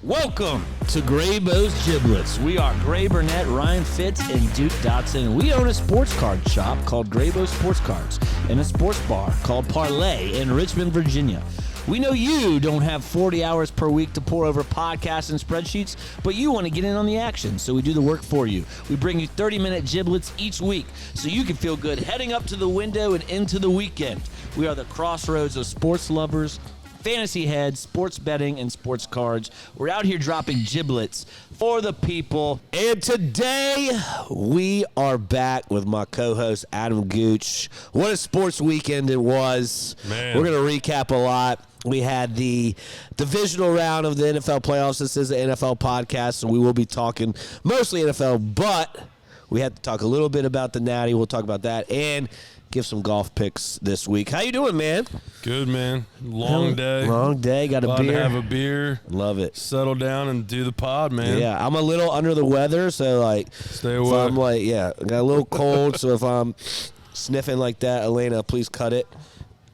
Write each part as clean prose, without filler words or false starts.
Welcome to Graybo's Giblets. We are Gray Burnett, Ryan Fitz, and Duke Dotson. We own a sports card shop called Graybo Sports Cards and a sports bar called Parlay in Richmond, Virginia. We know you don't have 40 hours per week to pour over podcasts and spreadsheets, but you want to get in on the action, so we do the work for you. We bring you 30-minute giblets each week so you can feel good heading up to the window and into the weekend. We are the crossroads of sports lovers, fantasy heads, sports betting, and sports cards. We're out here dropping giblets for the people. And today, we are back with my co-host, Adam Gooch. What a sports weekend it was. Man. We're going to recap a lot. We had the divisional round of the NFL playoffs. This is an NFL podcast, so we will be talking mostly NFL, but we had to talk a little bit about the Natty. We'll talk about that and give some golf picks this week. How you doing, man? Good, man. Long day. Long day. Got a Glad beer. to have a beer. Love it. Settle down and do the pod, man. Yeah, I'm a little under the weather, so like, Stay if away. I'm like, yeah, I got a little cold, so if I'm sniffing like that, Elena, please cut it.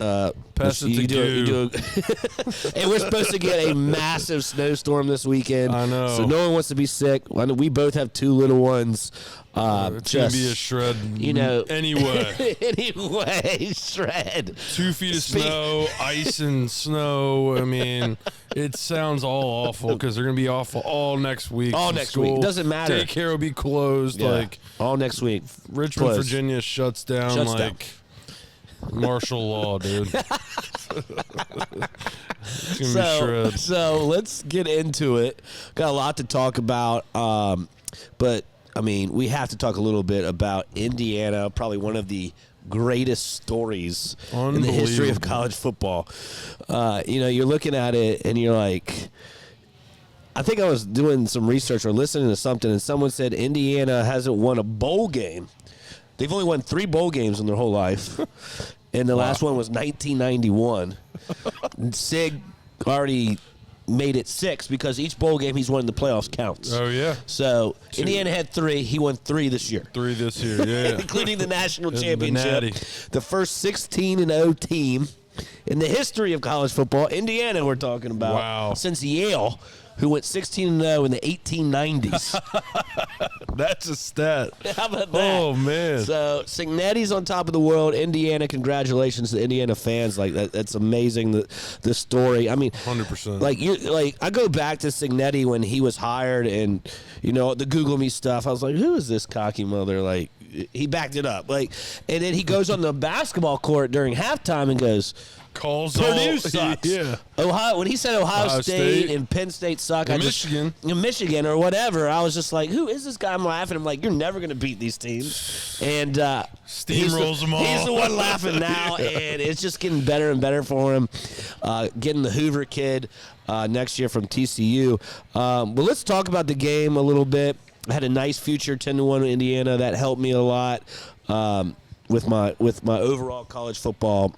Pass it to you do it. And we're supposed to get a massive snowstorm this weekend. I know. So no one wants to be sick. We both have two little ones. It's going to be a shred anyway. Anyway, shred. 2 feet of snow, ice and snow. I mean, it sounds all awful because they're going to be awful all next week. All next week. It doesn't matter. Daycare will be closed. Yeah. Like all next week. Richmond, Closed. Virginia shuts down martial law, dude. It's going to be shred. So let's get into it. Got a lot to talk about, but I mean, we have to talk a little bit about Indiana, probably one of the greatest stories in the history of college football. You're looking at it and you're like, I think I was doing some research or listening to something, and someone said Indiana hasn't won a bowl game. They've only won 3 bowl games in their whole life, and the last one was 1991. Sig already made it 6 because each bowl game he's won in the playoffs counts. Oh, yeah. So Indiana had 3. He won 3 this year. 3 this year, yeah. Including the national The championship. Natty. The first 16-0 team in the history of college football. Indiana we're talking about. Wow. Since Yale, who went 16-0 in the 1890s. That's a stat. How about that? Oh, man. So Cignetti's on top of the world. Indiana, congratulations to Indiana fans. Like that's amazing. The story. I mean, 100%. I go back to Cignetti when he was hired, and the Google me stuff. I was like, who is this cocky mother? Like he backed it up. Like, and then he goes on the basketball court during halftime and goes, Purdue sucks. Yeah. When he said Ohio State and Penn State suck, Michigan or whatever, I was just like, who is this guy? I'm laughing. I'm like, you're never going to beat these teams. And steamrolls them all. He's the one laughing now, and it's just getting better and better for him. Getting the Hoover kid next year from TCU. But let's talk about the game a little bit. I had a nice future 10-1 in Indiana. That helped me a lot with my overall college football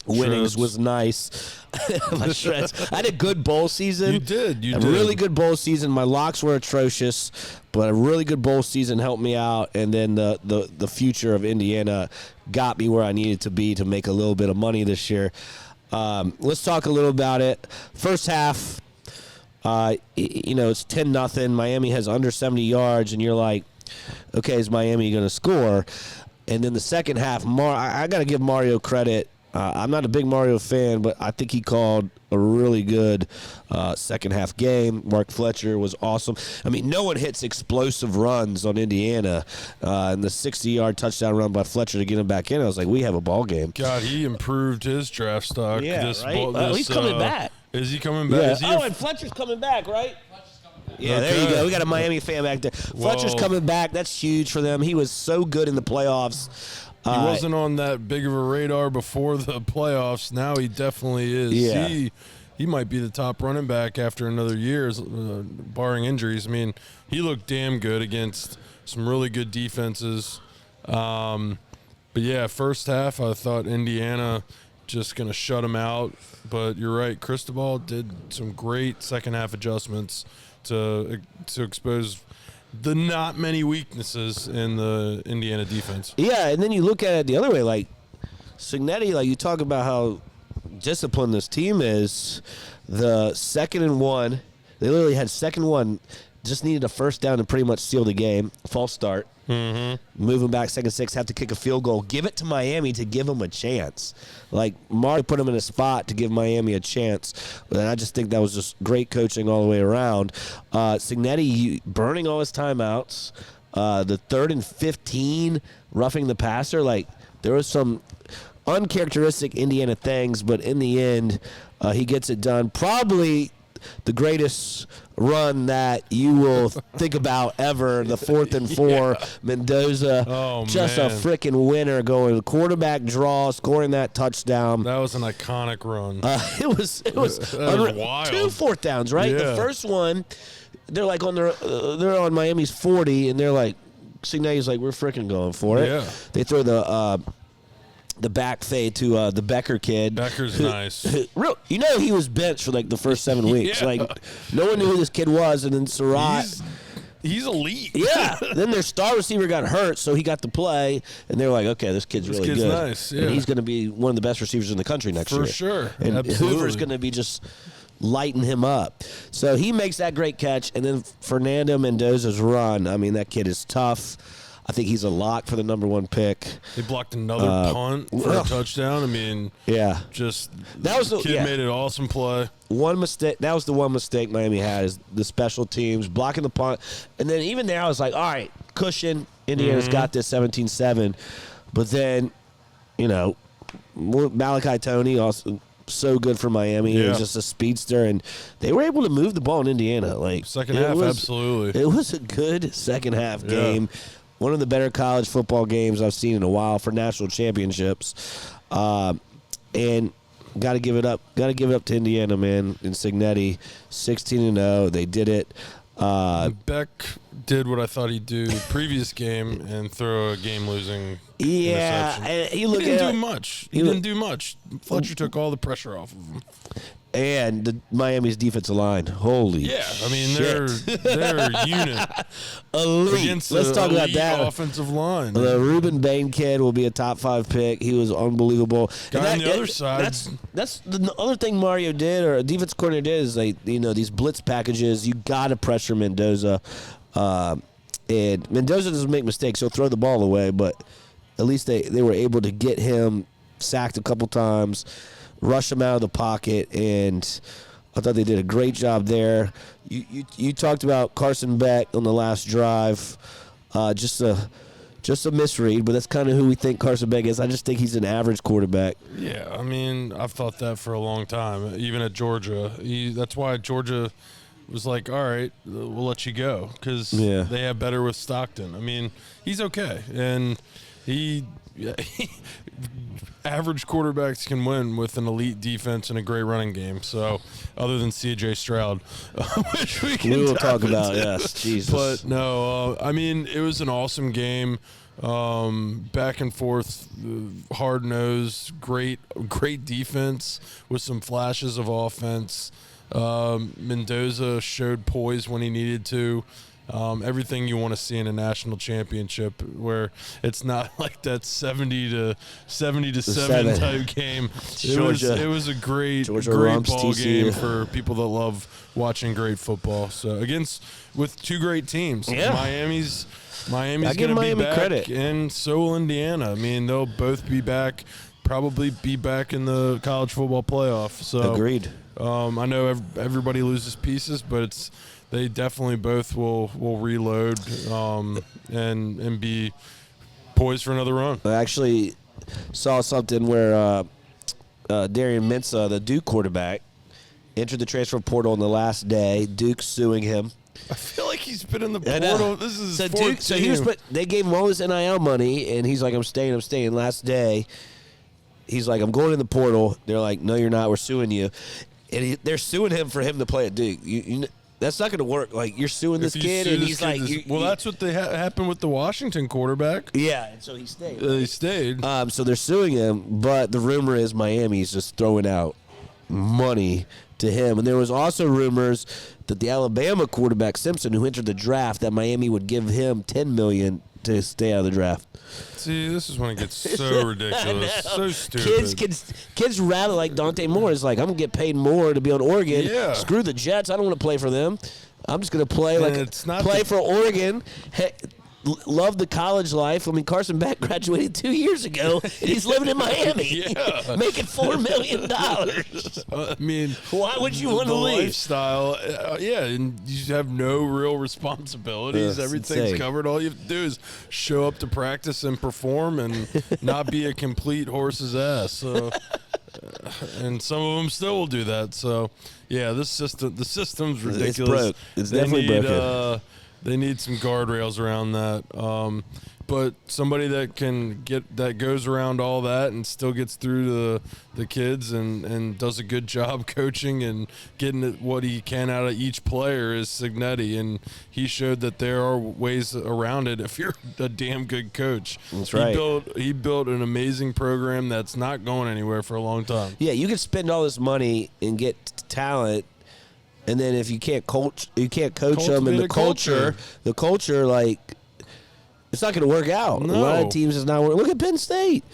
winnings was nice. My shreds. I had a good bowl season. You did. A really good bowl season. My locks were atrocious, but a really good bowl season helped me out. And then the future of Indiana got me where I needed to be to make a little bit of money this year. Let's talk a little about it. First half, it's 10-0. Miami has under 70 yards, and you're like, okay, is Miami going to score? And then the second half, I got to give Mario credit. I'm not a big Mario fan, but I think he called a really good second half game. Mark Fletcher was awesome. I mean, no one hits explosive runs on Indiana. And the 60-yard touchdown run by Fletcher to get him back in, I was like, we have a ball game. God, he improved his draft stock. Yeah, right? He's coming back. Is he coming back? Yeah. And Fletcher's coming back, right? Yeah, there you go. We got a Miami fan back there. Fletcher's coming back. That's huge for them. He was so good in the playoffs. He wasn't on that big of a radar before the playoffs. Now he definitely is. Yeah. He might be the top running back after another year, barring injuries. I mean, he looked damn good against some really good defenses. But, yeah, first half I thought Indiana just going to shut him out. But you're right, Cristobal did some great second-half adjustments to expose the not many weaknesses in the Indiana defense. Yeah, and then you look at it the other way, like Cignetti, like you talk about how disciplined this team is. The 2nd and 1, They literally had second one, just needed a first down to pretty much seal the game. False start. Moving back, second 6, have to kick a field goal. Give it to Miami to give them a chance. Like, Mario put them in a spot to give Miami a chance. And I just think that was just great coaching all the way around. Cignetti burning all his timeouts. The 3rd and 15, roughing the passer. Like, there was some uncharacteristic Indiana things, but in the end, he gets it done. Probably the greatest run that you will think about ever, the 4th and 4, Mendoza. Just man. a freaking winner going quarterback draw, scoring that touchdown. That was an iconic run. It was wild. 2 4th downs, right? Yeah. The first one, they're like they're on Miami's 40, and they're like, Cignetti's like, we're freaking going for it. Yeah. They throw the back fade to the Becker kid. Becker's nice. He was benched for like the first 7 weeks. Yeah. Like, no one knew who this kid was, and then Surratt. He's elite. Yeah. Then their star receiver got hurt, so he got to play, and they were like, okay, this kid's really good. Nice. Yeah. And he's going to be one of the best receivers in the country next year. For sure. And Absolutely. Hoover's going to be just lighting him up. So he makes that great catch, and then Fernando Mendoza's run. I mean, that kid is tough. I think he's a lock for the number 1 pick. They blocked another punt for a touchdown. I mean, just that was the kid made an awesome play. One mistake. That was the one mistake Miami had, is the special teams blocking the punt. And then even there, I was like, all right, cushion. Indiana's got this 17-7. But then, Malachi Toney also so good for Miami. He was just a speedster, and they were able to move the ball in Indiana. Like, second half, absolutely. It was a good second half game. One of the better college football games I've seen in a while for national championships. And got to give it up. Got to give it up to Indiana, man. And Cignetti, 16-0. They did it. Beck did what I thought he'd do the previous game and throw a game-losing interception. And He didn't do much. He didn't do much. Fletcher took all the pressure off of him. And the Miami's defensive line. Holy I mean, shit. they're a unit. Elite. Against Let's talk about that. Offensive line. The Ruben Bain kid will be a top 5 pick. He was unbelievable. Guy on the other side. That's the other thing Mario did, or a defense coordinator did, is these blitz packages. You got to pressure Mendoza. And Mendoza doesn't make mistakes. He'll throw the ball away, but at least they were able to get him sacked a couple times, rush him out of the pocket, and I thought they did a great job there. You talked about Carson Beck on the last drive, just a misread, but that's kind of who we think Carson Beck is. I just think he's an average quarterback. Yeah, I mean, I've thought that for a long time, even at Georgia. That's why Georgia was like, all right, we'll let you go, because they have better with Stockton. I mean, he's okay, and average quarterbacks can win with an elite defense and a great running game. So, other than C.J. Stroud, which we will talk about, yes, Jesus. But no, I mean, it was an awesome game. Back and forth, hard nosed, great defense with some flashes of offense. Mendoza showed poise when he needed to. Everything you want to see in a national championship, where it's not like that 70 to 7 type game. It was a great ball game for people that love watching great football. So with 2 great teams, Miami's going to be back, credit. And so will Indiana. I mean, they'll both be back. Probably be back in the college football playoff. So agreed. I know everybody loses pieces, but they definitely both will reload and be poised for another run. I actually saw something where Darian Mensah, the Duke quarterback, entered the transfer portal on the last day. Duke's suing him. I feel like he's been in the portal. This is his fourth So team. they gave him all his NIL money, and he's like, I'm staying. Last day, he's like, I'm going in the portal. They're like, no, you're not. We're suing you. And they're suing him for him to play at Duke. That's not going to work. Like, you're suing this kid, and he's like... that's what happened with the Washington quarterback. Yeah, and so he stayed. He stayed. So they're suing him, but the rumor is Miami's just throwing out money to him. And there was also rumors that the Alabama quarterback Simpson, who entered the draft, that Miami would give him $10 million to stay out of the draft. See, this is when it gets so ridiculous, so stupid. Kids rather like Dante Moore is like, I'm gonna get paid more to be on Oregon. Yeah. Screw the Jets. I don't want to play for them. I'm just gonna play for Oregon. Hey, love the college life. I mean, Carson Beck graduated 2 years ago, and he's living in Miami, making $4 million. I mean, why would you want to leave? Lifestyle, and you have no real responsibilities. Everything's insane. covered. All you have to do is show up to practice and perform, and not be a complete horse's ass. So, and some of them still will do that. So, yeah, the system's ridiculous. It's broke. It's definitely broken. They need some guardrails around that. But somebody that goes around all that and still gets through to the kids and does a good job coaching and getting what he can out of each player is Cignetti. And he showed that there are ways around it if you're a damn good coach. That's right. He built an amazing program that's not going anywhere for a long time. Yeah, you can spend all this money and get talent, and then if you can't coach them, and the culture, like, it's not going to work out. No. A lot of teams is not working. Look at Penn State.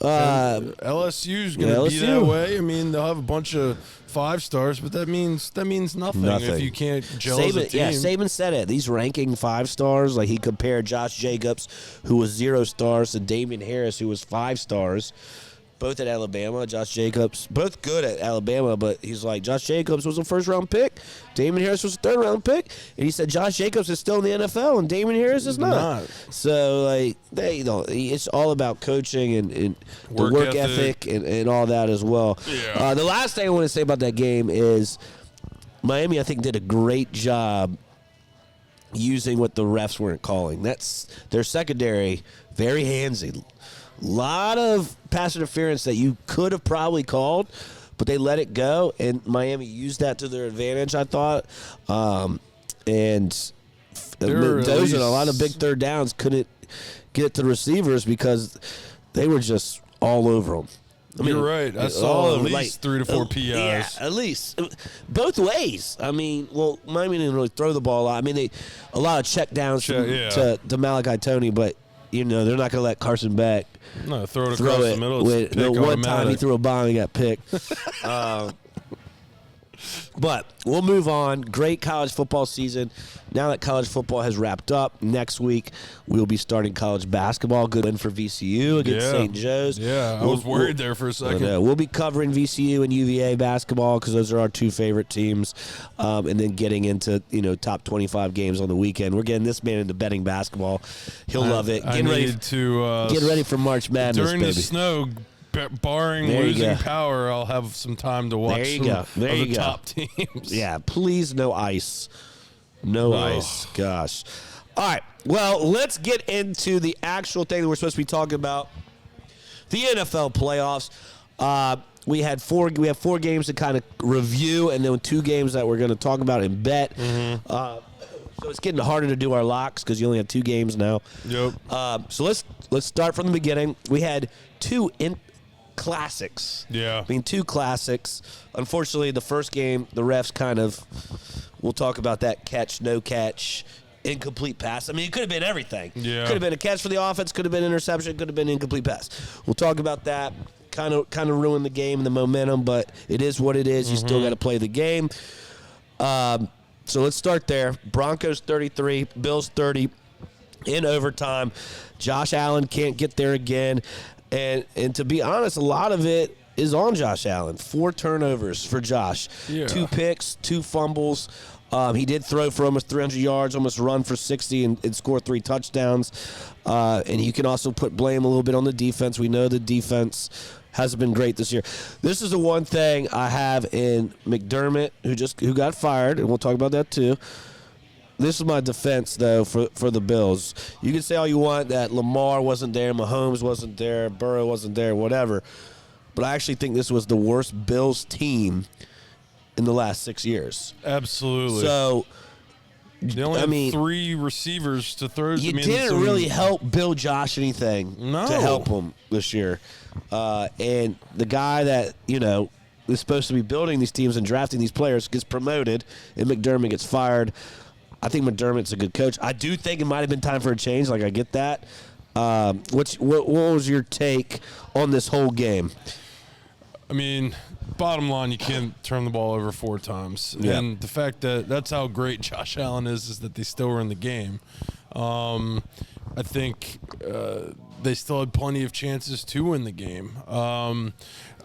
LSU's going to be that way. I mean, they'll have a bunch of 5 stars, but that means nothing if you can't gel as a team. Yeah, Saban said it. These ranking 5 stars, like he compared Josh Jacobs, who was 0 stars, to Damian Harris, who was 5 stars. Both at Alabama. Josh Jacobs, both good at Alabama, but he's like, Josh Jacobs was a first-round pick. Damian Harris was a third-round pick. And he said Josh Jacobs is still in the NFL, and Damian Harris is not. So, like, it's all about coaching and the work ethic and all that as well. Yeah. The last thing I want to say about that game is Miami, I think, did a great job using what the refs weren't calling. That's their secondary, very handsy. A lot of pass interference that you could have probably called, but they let it go, and Miami used that to their advantage, I thought. And those and a lot of big third downs couldn't get to the receivers because they were just all over them. I mean, you're right. I saw at least 3 to 4 PIs. Yeah, at least. Both ways. I mean, Miami didn't really throw the ball a lot. I mean, a lot of check downs to Malachi Toney, but they're not going to let Carson Beck throw it across the middle. The one time he threw a bomb and got picked. But we'll move on. Great college football season. Now that college football has wrapped up, next week we'll be starting college basketball. Good win for VCU against St. Joe's. Yeah, I was worried there for a second. We'll be covering VCU and UVA basketball because those are our 2 favorite teams. And then getting into top 25 games on the weekend. We're getting this man into betting basketball. He'll love it. Getting ready for March Madness, during baby. the snow. Barring losing power, I'll have some time to watch some of the top teams. Yeah, please no ice. No ice. Gosh. All right. Well, let's get into the actual thing that we're supposed to be talking about. The NFL playoffs. We have 4 games to kind of review, and then 2 games that we're going to talk about and bet. Mm-hmm. So it's getting harder to do our locks because you only have 2 games now. Yep. So let's start from the beginning. We had 2 classics. Yeah. I mean, 2 classics. Unfortunately, the first game, the refs kind of, we'll talk about that catch, no catch, incomplete pass. I mean, it could have been everything. Yeah. Could have been a catch for the offense, could have been interception, could have been incomplete pass. We'll talk about that. Kind of ruined the game and the momentum, but it is what it is. You still got to play the game. So let's start there. Broncos 33, Bills 30 in overtime. Josh Allen can't get there again. And to be honest, a lot of it is on Josh Allen. 4 turnovers for Josh. Yeah. 2 picks, 2 fumbles. He did throw for almost 300 yards, almost run for 60, and score 3 touchdowns. And you can also blame a little bit on the defense. We know the defense hasn't been great this year. This is the one thing I have in McDermott, who got fired, and we'll talk about that too. This is my defense, though, for the Bills. You can say all you want that Lamar wasn't there, Mahomes wasn't there, Burrow wasn't there, whatever. But I actually think this was the worst Bills team in the last 6 years. Absolutely. So, they only had 3 receivers to throw. You didn't really help Bill Josh anything to help him this year. And the guy that, is supposed to be building these teams and drafting these players gets promoted, and McDermott gets fired. I think McDermott's a good coach. I do think it might have been time for a change. Like, I get that. What was your take on this whole game? I mean, bottom line, you can't turn the ball over 4 times. Yeah. And the fact that that's how great Josh Allen is that they still were in the game. I think they still had plenty of chances to win the game.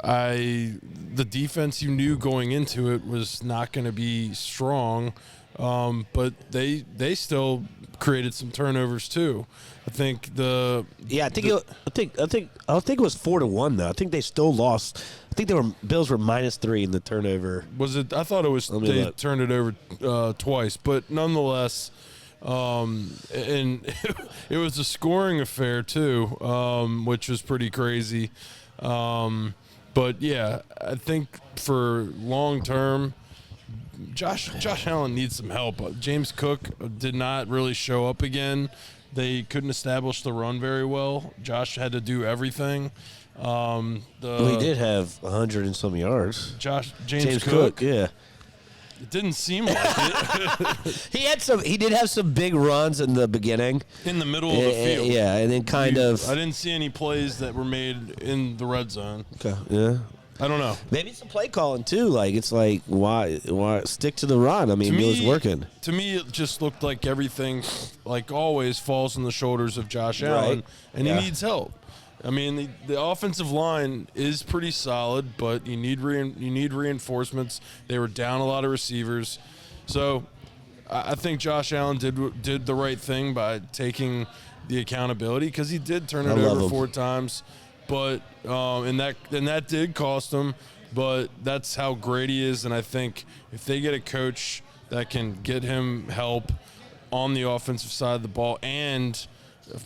The defense, you knew going into it, was not going to be strong, but they still created some turnovers too. I think it was 4-1 though. I think they still lost. I think Bills were -3 in the turnover. Was it? I thought it was. They turned it over twice, but nonetheless, and it was a scoring affair too, which was pretty crazy. But yeah, I think for long term, Josh Allen needs some help. James Cook did not really show up again. They couldn't establish the run very well. Josh had to do everything. He did have 100 and some yards. James Cook. Yeah. It didn't seem like it. He did have some big runs in the beginning. In the middle of the field. Yeah, and then I didn't see any plays that were made in the red zone. Okay. Yeah. I don't know. Maybe some play calling too. Like, it's like, why stick to the run? I mean, it was working. To me, it just looked like everything, like always, falls on the shoulders of Josh Allen, and he needs help. I mean, the offensive line is pretty solid, but you need reinforcements. They were down a lot of receivers, so I think Josh Allen did the right thing by taking the accountability, because he did turn it over 4 times. But and that did cost him, but that's how great he is. And I think if they get a coach that can get him help on the offensive side of the ball and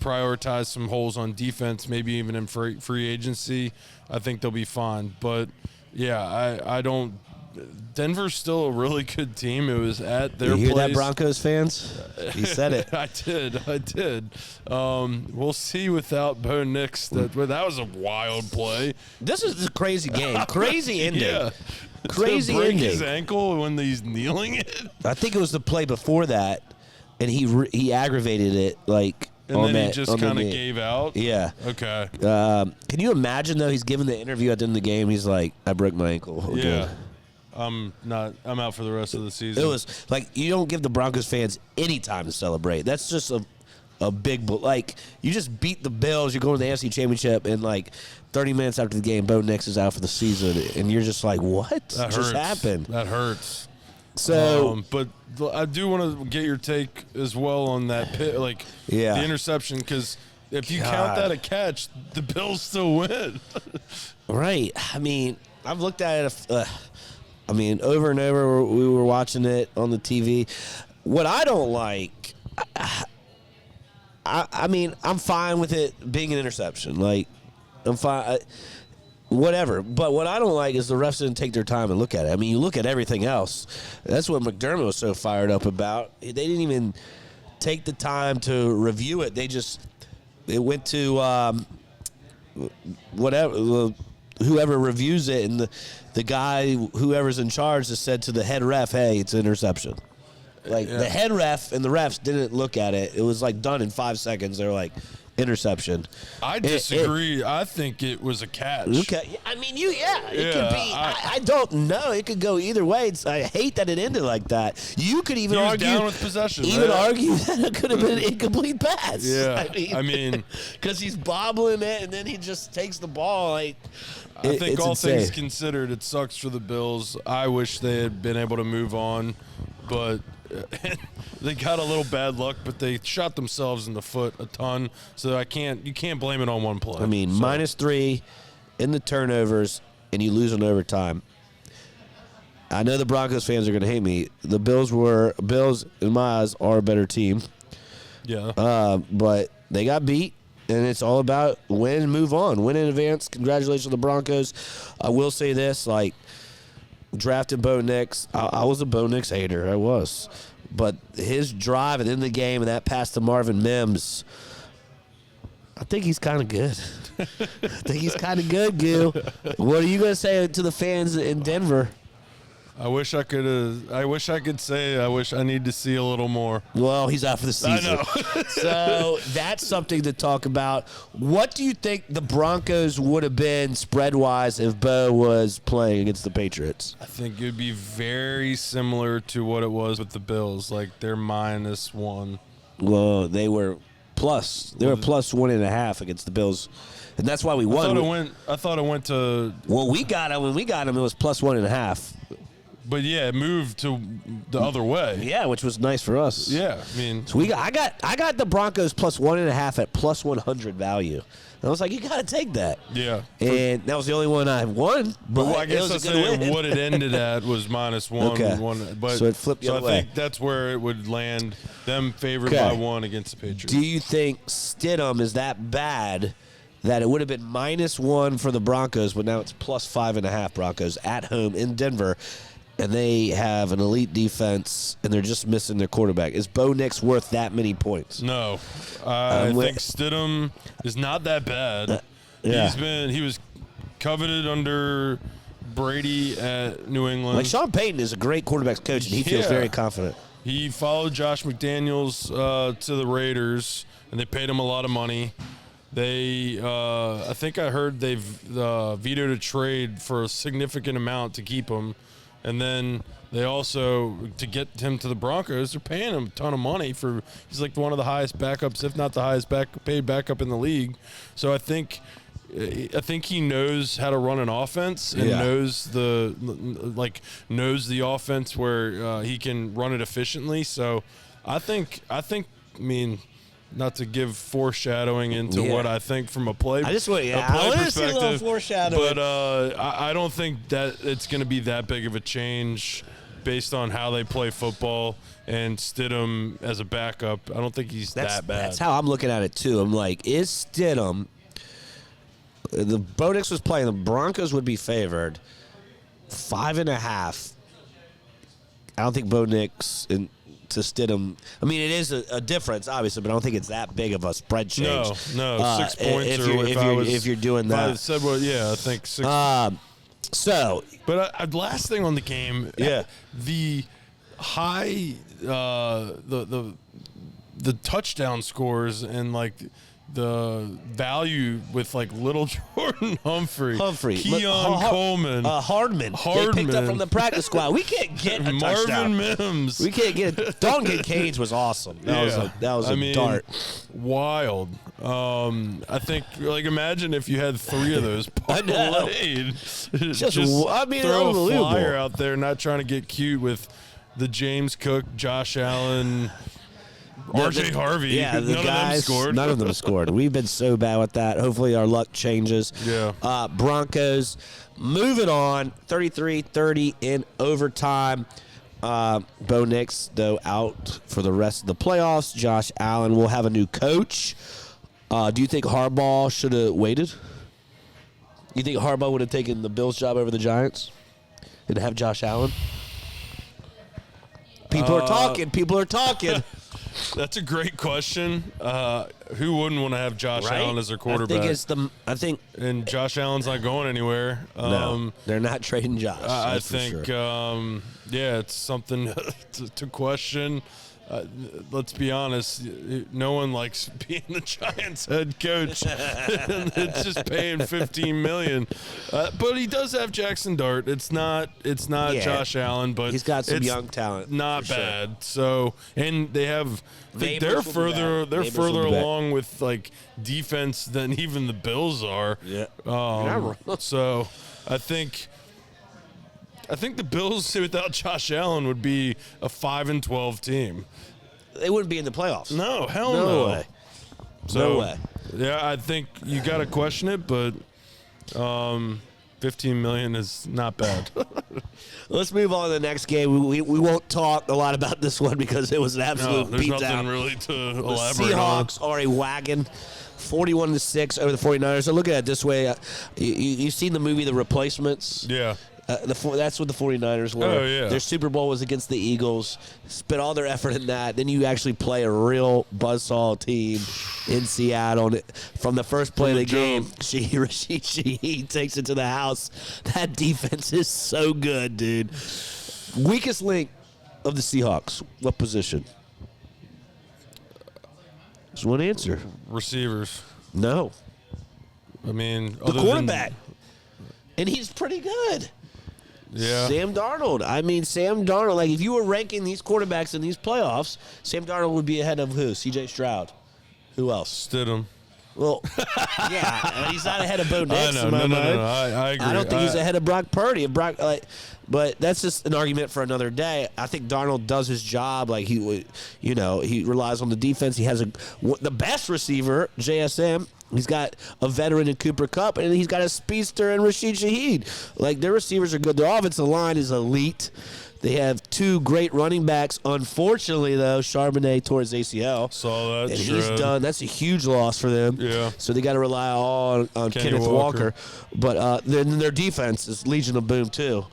prioritize some holes on defense, maybe even in free agency, I think they'll be fine. But yeah, I don't. Denver's still a really good team. It was at their place. You hear that, Broncos fans? He said it. I did. We'll see without Bo Nix. That was a wild play. This is a crazy game. Crazy ending. Yeah. Crazy to break ending. his ankle when he's kneeling it. I think it was the play before that, and he aggravated it like. And then he just kind of gave out? Yeah. Okay. Can you imagine, though, he's giving the interview at the end of the game, he's like, I broke my ankle. Yeah. I'm out for the rest of the season. It was like, you don't give the Broncos fans any time to celebrate. That's just a big, like, you just beat the Bills, you're going to the AFC Championship, and like 30 minutes after the game, Bo Nix is out for the season, and you're just like, what just happened? That hurts. So, but I do want to get your take as well on that the interception, because if you count that a catch, the Bills still win. Right. I mean, I've looked at it. Over and over, we were watching it on the TV. What I don't like, I'm fine with it being an interception. Like, I'm fine. Whatever. But what I don't like is the refs didn't take their time and look at it. I mean, you look at everything else. That's what McDermott was so fired up about. They didn't even take the time to review it. It went to whoever reviews it, and the guy, whoever's in charge, has said to the head ref, hey, it's an interception. The head ref and the refs didn't look at it. It was like done in 5 seconds. They were like, interception. I disagree. I think it was a catch. Okay. I mean, it could be. I don't know. It could go either way. I hate that it ended like that. You could even argue down with possession. Argue that it could have been an incomplete pass. Yeah. I mean, because he's bobbling it and then he just takes the ball. Like, I think all insane. things considered, it sucks for the Bills. I wish they had been able to move on, but they got a little bad luck, but they shot themselves in the foot a ton. So you can't blame it on one play. I mean, -3 in the turnovers, and you lose in overtime. I know the Broncos fans are going to hate me. The Bills, in my eyes, are a better team. Yeah. But they got beat, and it's all about win and move on. Win in advance. Congratulations to the Broncos. I will say this, drafted Bo Nix. I was a Bo Nix hater. I was. But his drive at the end of the game and that pass to Marvin Mims, I think he's kind of good. I think he's kind of good, Gil. What are you going to say to the fans in Denver? I wish I could say I need to see a little more. Well, he's out for the season. I know. So that's something to talk about. What do you think the Broncos would have been spread-wise if Bo was playing against the Patriots? I think it would be very similar to what it was with the Bills. Like, they're -1. Well, they were plus. They were plus 1.5 against the Bills. And that's why we won. I thought it went to. Well, we got him. When we got him, it was plus 1.5. But yeah, it moved to the other way. Yeah, which was nice for us. Yeah, I mean, so I got the Broncos plus 1.5 at plus 100 value. And I was like, you got to take that. Yeah, and that was the only one I won. But well, I guess I said what it ended at was -1. Okay. But so it flipped the other way. I think that's where it would land. Them favored by 1 against the Patriots. Do you think Stidham is that bad that it would have been -1 for the Broncos, but now it's plus 5.5 Broncos at home in Denver? And they have an elite defense, and they're just missing their quarterback. Is Bo Nix worth that many points? No. I think Stidham is not that bad. Yeah. He was coveted under Brady at New England. Like, Sean Payton is a great quarterback's coach, and he feels very confident. He followed Josh McDaniels to the Raiders, and they paid him a lot of money. They, I think I heard they've vetoed a trade for a significant amount to keep him. And then they also, to get him to the Broncos, they're paying him a ton of money for. He's like one of the highest backups, if not the highest paid backup in the league. So I think he knows how to run an offense and knows the offense where he can run it efficiently. So I mean. Not to give foreshadowing into what I think from a play perspective, see a little foreshadowing. But I don't think that it's going to be that big of a change based on how they play football and Stidham as a backup. I don't think he's that bad. That's how I'm looking at it, too. I'm like, is Stidham – the Bo Nix was playing. The Broncos would be favored 5.5. I don't think Bo Nix – to Stidham. I mean, it is a difference, obviously, but I don't think it's that big of a spread change. No, 6 points. If you're doing that. I said, well, yeah, I think 6. But last thing on the game, the high, the touchdown scores and like the value with like Little Jordan Humphrey, Keon Coleman, Hardman. They picked up from the practice squad. We can't get a touchdown. Marvin Mims. We can't get it. Dalton Cage was awesome. That was a dart. Wild. I think, like, imagine if you had 3 of those parlayed. Just throw a flyer out there, not trying to get cute with the James Cook, Josh Allen, R.J. Harvey. Yeah, the guys, none of them scored. We've been so bad with that. Hopefully our luck changes. Yeah. Broncos moving on, 33-30 in overtime. Bo Nix, though, out for the rest of the playoffs. Josh Allen will have a new coach. Do you think Harbaugh should have waited? You think Harbaugh would have taken the Bills job over the Giants and have Josh Allen? People are talking. That's a great question. Who wouldn't want to have Josh Allen as their quarterback? And Josh Allen's not going anywhere. No, they're not trading Josh. I think, it's something to question. Let's be honest, no one likes being the Giants head coach. It's just paying $15 million. But he does have Jackson Dart. It's not Josh Allen, but he's got some young talent. Not bad. Sure. So, and they have they're further along with like defense than even the Bills are. Yeah. So I think the Bills without Josh Allen would be a 5-12 team. They wouldn't be in the playoffs. No, hell no. Way. So, no way. Yeah, I think you got to question it, but $15 million is not bad. Let's move on to the next game. We won't talk a lot about this one because it was an absolute there's beatdown. Nothing really to elaborate the Seahawks are a wagon. 41-6 over the 49ers. So look at it this way. You've seen the movie The Replacements? Yeah. That's what the 49ers were. Oh, yeah. Their Super Bowl was against the Eagles. Spent all their effort in that. Then you actually play a real buzzsaw team in Seattle. And from the first play of the game, jump. Rashid Shaheed takes it to the house. That defense is so good, dude. Weakest link of the Seahawks, what position? Just one answer. Receivers. No. I mean, The quarterback. And he's pretty good. Yeah. Sam Darnold. I mean, Sam Darnold, like if you were ranking these quarterbacks in these playoffs, Sam Darnold would be ahead of who? C.J. Stroud. Who else? Stidham. Well, yeah, I mean, he's not ahead of Bo Nix. I know. No. I agree. I don't think he's ahead of Brock Purdy. But that's just an argument for another day. I think Darnold does his job. Like he relies on the defense. He has the best receiver, JSM. He's got a veteran in Cooper Kupp, and he's got a speedster in Rashid Shaheed. Like, their receivers are good. Their offensive line is elite. They have two great running backs. Unfortunately, though, Charbonnet tore his ACL. Saw that. And he's done. That's a huge loss for them. Yeah. So they got to rely all on Kenneth Walker. But then their defense is Legion of Boom, too,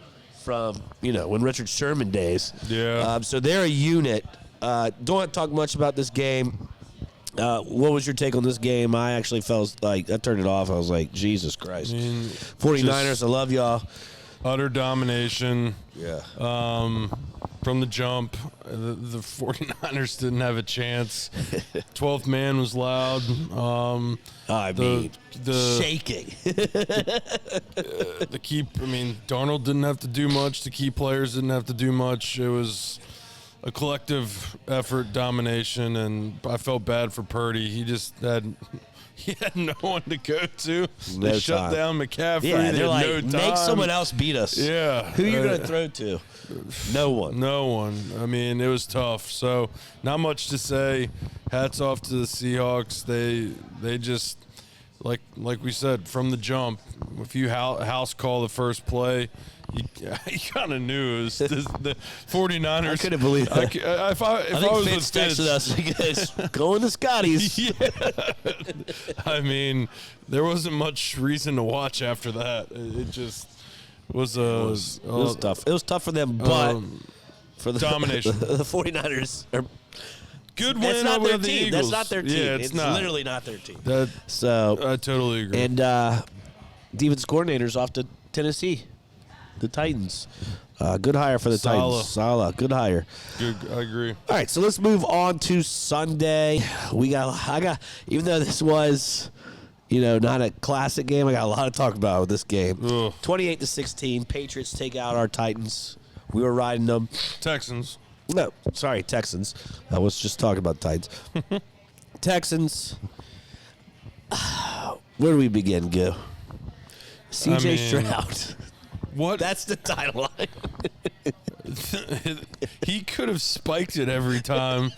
from, when Richard Sherman days. Yeah. So they're a unit. Don't have to talk much about this game. What was your take on this game? I actually felt like I turned it off. I was like, Jesus Christ. 49ers, I love y'all. Utter domination. Yeah. From the jump, the 49ers didn't have a chance. 12th man was loud. Shaking. Darnold didn't have to do much. The key players didn't have to do much. It was a collective effort, domination, and I felt bad for Purdy. He had no one to go to. They shut down McCaffrey. Yeah, they're like, no time. Make someone else beat us. Yeah. Who are you going to throw to? No one. No one. I mean, it was tough. So, not much to say. Hats off to the Seahawks. They just, like we said, from the jump, if you house call the first play, you kind of knew it was the 49ers. I couldn't believe that. If I was with Fitz texted us, he goes, going the Scotties. Yeah. I mean, there wasn't much reason to watch after that. It just was it was tough. It was tough for them, but for the domination. The 49ers are good win. That's not over their the team. Eagles. That's not their team. Yeah, it's not. literally not their team. So I totally agree. And defense coordinator's off to Tennessee, the Titans. Good hire for the Titans. Saleh, good hire. Good, I agree. All right, so let's move on to Sunday. Even though this was, not a classic game, I got a lot to talk about with this game. 28-16, Patriots take out our Titans. We were riding them. Texans. No, sorry, Texans. I was just talking about Titans. Texans. Where do we begin, Go? C.J. Stroud. What? That's the title line. He could have spiked it every time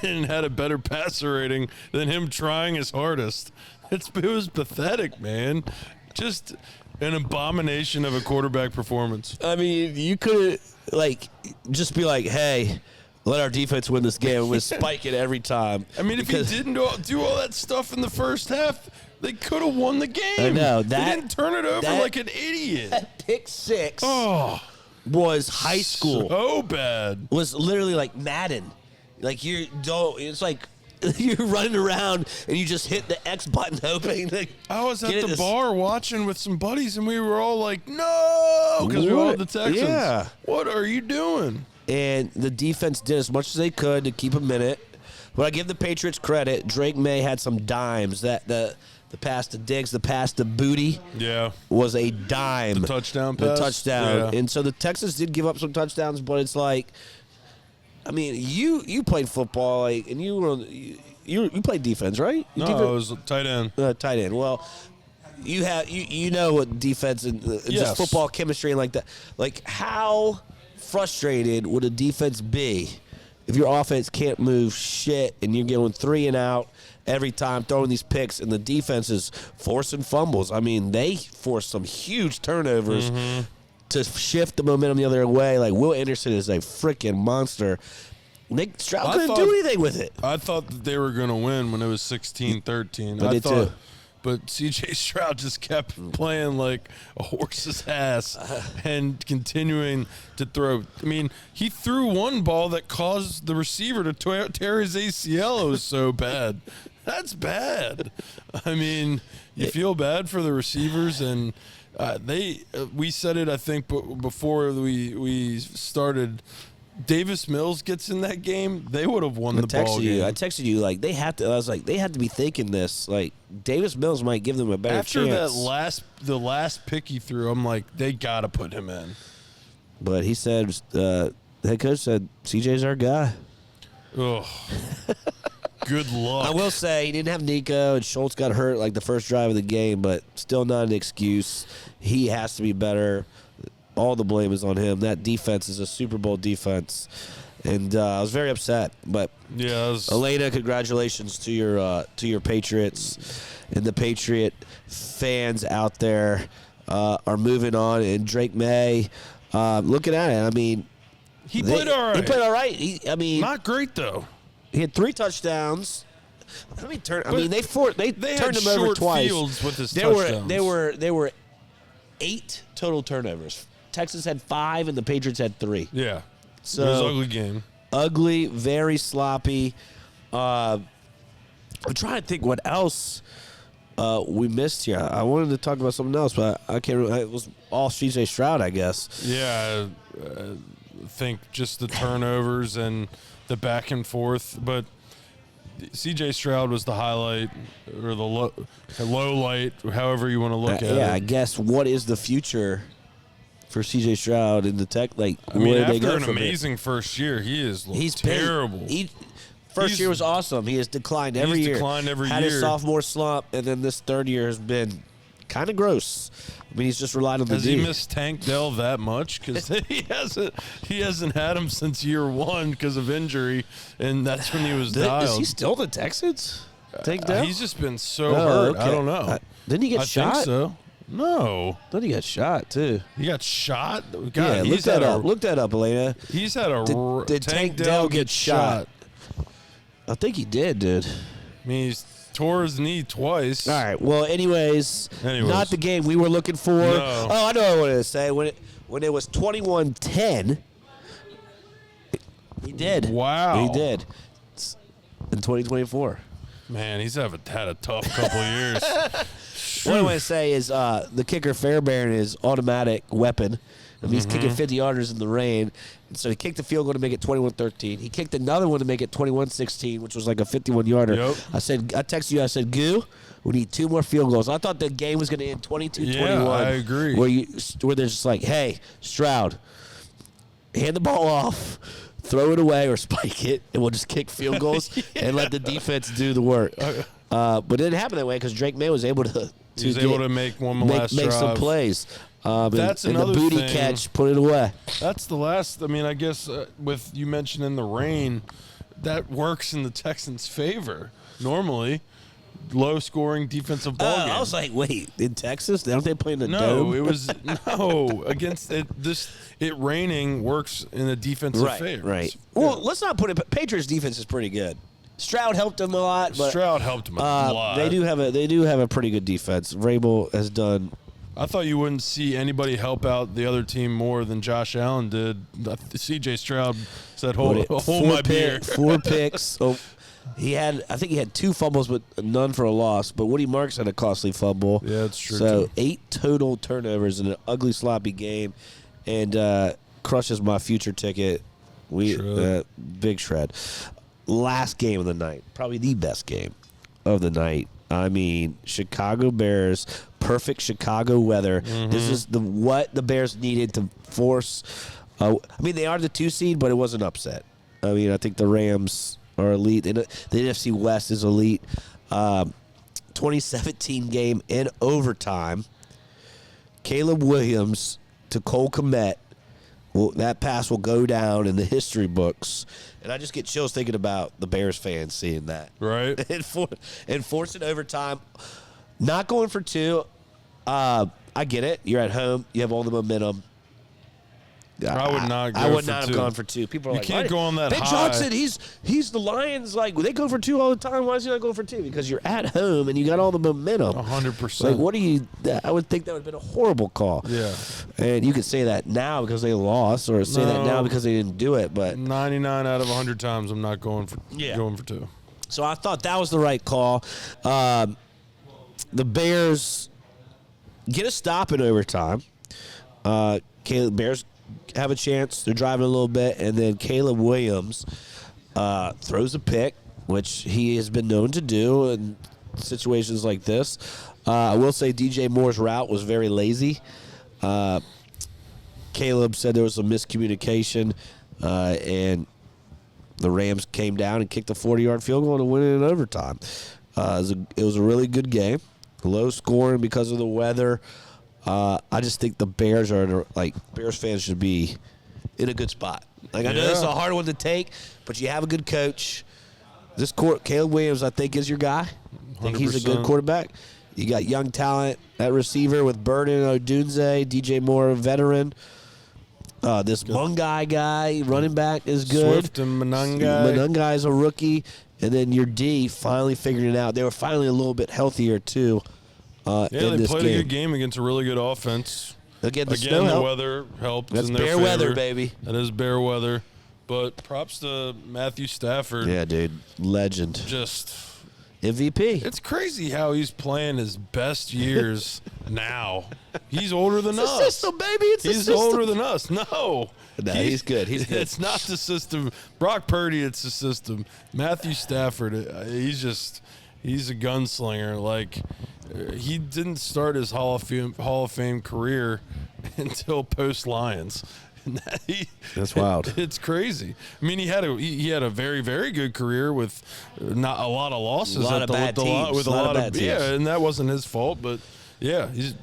and had a better passer rating than him trying his hardest. It was pathetic, man. Just an abomination of a quarterback performance. I mean, you could just be like, hey, let our defense win this game. We'll spike it every time. I mean, if he didn't do all that stuff in the first half, they could have won the game. I know. They didn't turn it over like an idiot. That pick six was high school. So bad. Was literally like Madden. Like it's like you're running around and you just hit the X button hoping. I was at the bar watching with some buddies and we were all like, no, because we all had the Texans. Yeah. What are you doing? And the defense did as much as they could to keep them in it. But I give the Patriots credit. Drake May had some dimes. The pass to Diggs, the pass to Booty was a dime. The touchdown pass? The touchdown. Yeah. And so the Texans did give up some touchdowns, but it's like, I mean, you played football, and you played defense, right? No, I was tight end. Tight end. Well, you know what defense and just football chemistry and like that. Like, how frustrated would a defense be if your offense can't move shit and you're going 3 and out every time, throwing these picks, and the defense is forcing fumbles? I mean, they forced some huge turnovers to shift the momentum the other way. Like, Will Anderson is a freaking monster. Nick Stroud couldn't do anything with it. I thought that they were going to win when it was 16-13. I did too. But C.J. Stroud just kept playing like a horse's ass and continuing to throw. I mean, he threw one ball that caused the receiver to tear his ACL. It was so bad. That's bad. I mean, you feel bad for the receivers, and we said it, I think, before we started. Davis Mills gets in that game, they would have won the ball game. I texted you like they had to. I was like they had to be thinking this. Like Davis Mills might give them a better After chance. the last pick he threw, I'm like, they got to put him in. But he said, the head coach said, CJ's our guy. Ugh. Good luck. I will say he didn't have Nico, and Schultz got hurt like the first drive of the game, but still not an excuse. He has to be better. All the blame is on him. That defense is a Super Bowl defense, and I was very upset. But yeah, Elena, congratulations to your Patriots, and the Patriot fans out there are moving on. And Drake May, looking at it, I mean, he played all right. He played all right. I mean, not great though. He had 3 touchdowns. They turned had him over short twice. Fields with his touchdowns. There were 8 total turnovers. Texas had 5 and the Patriots had 3. Yeah. So it was an ugly game. Ugly, very sloppy. I'm trying to think what else we missed here. I wanted to talk about something else, but I can't remember. It was all CJ Stroud, I guess. Yeah, I think just the turnovers and the back and forth. But CJ Stroud was the highlight or the low light, however you want to look at it. Yeah, I guess what is the future for CJ Stroud in the tech? Like, I mean, where they after go an from amazing first year, he's terrible. First year was awesome. He has declined every year. Had his sophomore slump, and then this third year has been kind of gross. I mean, he's just relied on the Has D. he missed Tank Dell that much? Because he hasn't had him since year 1 because of injury, and that's when he was dialed. Is he still the Texans? Tank Dell? He's just been so hurt. Okay. I don't know. Didn't he get shot? I think so. No. I thought he got shot, too. He got shot? God, yeah, look that up. Look that up, Elena. He's had a Did Tank Dell get shot? I think he did, dude. I mean, he's tore his knee twice. All right. Well, anyways, not the game we were looking for. No. Oh, I know what I wanted to say. When it was 21-10, he did. Wow. He did. In 2024. Man, he's had a tough couple of years. What I want to say is the kicker Fairbairn is automatic weapon. I mean, he's kicking 50-yarders in the rain. And so he kicked the field goal to make it 21-13. He kicked another one to make it 21-16, which was like a 51-yarder. Yep. I texted you, I said, Goo, we need 2 more field goals. I thought the game was going to end 22-21. Yeah, I agree. Where they're just like, hey, Stroud, hand the ball off, throw it away or spike it, and we'll just kick field goals and let the defense do the work. But it didn't happen that way because Drake May was able to make one last make drive. some plays. That's and another the booty thing. catch, put it away. That's the last. I mean, I guess with you mentioning the rain, that works in the Texans' favor. Normally, low-scoring defensive ball game. I was like, wait, in Texas, don't they play in the no, dome? it was against it. It raining works in a defensive favor. Right. Yeah. Well, let's not put it. Patriots defense is pretty good. Stroud helped them a lot. But, Stroud helped him a lot. They do have a pretty good defense. Vrabel has done. I thought you wouldn't see anybody help out the other team more than Josh Allen did. C.J. Stroud said, "Hold my beer." 4 picks. Oh, I think he had 2 fumbles, but none for a loss. But Woody Marks had a costly fumble. Yeah, that's true. So too. 8 total turnovers in an ugly, sloppy game, and crushes my future ticket. Big shred. Last game of the night, probably the best game of the night. I mean, Chicago Bears, perfect Chicago weather. This is what the Bears needed to force. I mean, they are the 2 seed, but it was an upset. I mean, I think the Rams are elite. The NFC West is elite. 2017 game in overtime. Caleb Williams to Cole Kmet. Well, that pass will go down in the history books. And I just get chills thinking about the Bears fans seeing that. Right. and forcing overtime. Not going for 2. I get it. You're at home. You have all the momentum. I would not go I would for not 2. have gone for 2. People are like, can't go on that Ben high. Johnson, he's the Lions. Like, they go for 2 all the time. Why is he not going for 2? Because you're at home and you got all the momentum. 100%. Like, what do you? I would think that would have been a horrible call. Yeah. And you could say that now because they lost, or say that now because they didn't do it. But 99 out of 100 times, I'm not going for 2. So I thought that was the right call. The Bears get a stop in overtime. Bears have a chance. They're driving a little bit, and then Caleb Williams throws a pick, which he has been known to do in situations like this. I will say DJ Moore's route was very lazy. Caleb said there was some miscommunication, and the Rams came down and kicked a 40-yard field goal to win it in overtime. It was a really good game, low scoring because of the weather. I just think the Bears are Bears fans should be in a good spot. I know this is a hard one to take, but you have a good coach. Caleb Williams, I think, is your guy. I think he's a good quarterback. You got young talent at receiver with Burden, Odunze, DJ Moore, a veteran. This Mungai guy, running back, is good. Swift and Manungai. Manungai is a rookie. And then your D finally figured it out. They were finally a little bit healthier, too. They played a good game against a really good offense. Again, the weather helped. That's in their bear favor. weather, baby. That is bear weather. But props to Matthew Stafford. Yeah, dude. Legend. Just MVP. It's crazy how he's playing his best years now. He's older than us. It's the system, baby. He's older than us. No, he's good. He's good. It's not the system. Brock Purdy, it's the system. Matthew Stafford, he's a gunslinger. Like, he didn't start his Hall of Fame career until post Lions. That's wild. It's crazy. I mean, he had a very, very good career with not a lot of losses. A lot of bad teams. Yeah, and that wasn't his fault. But yeah, he's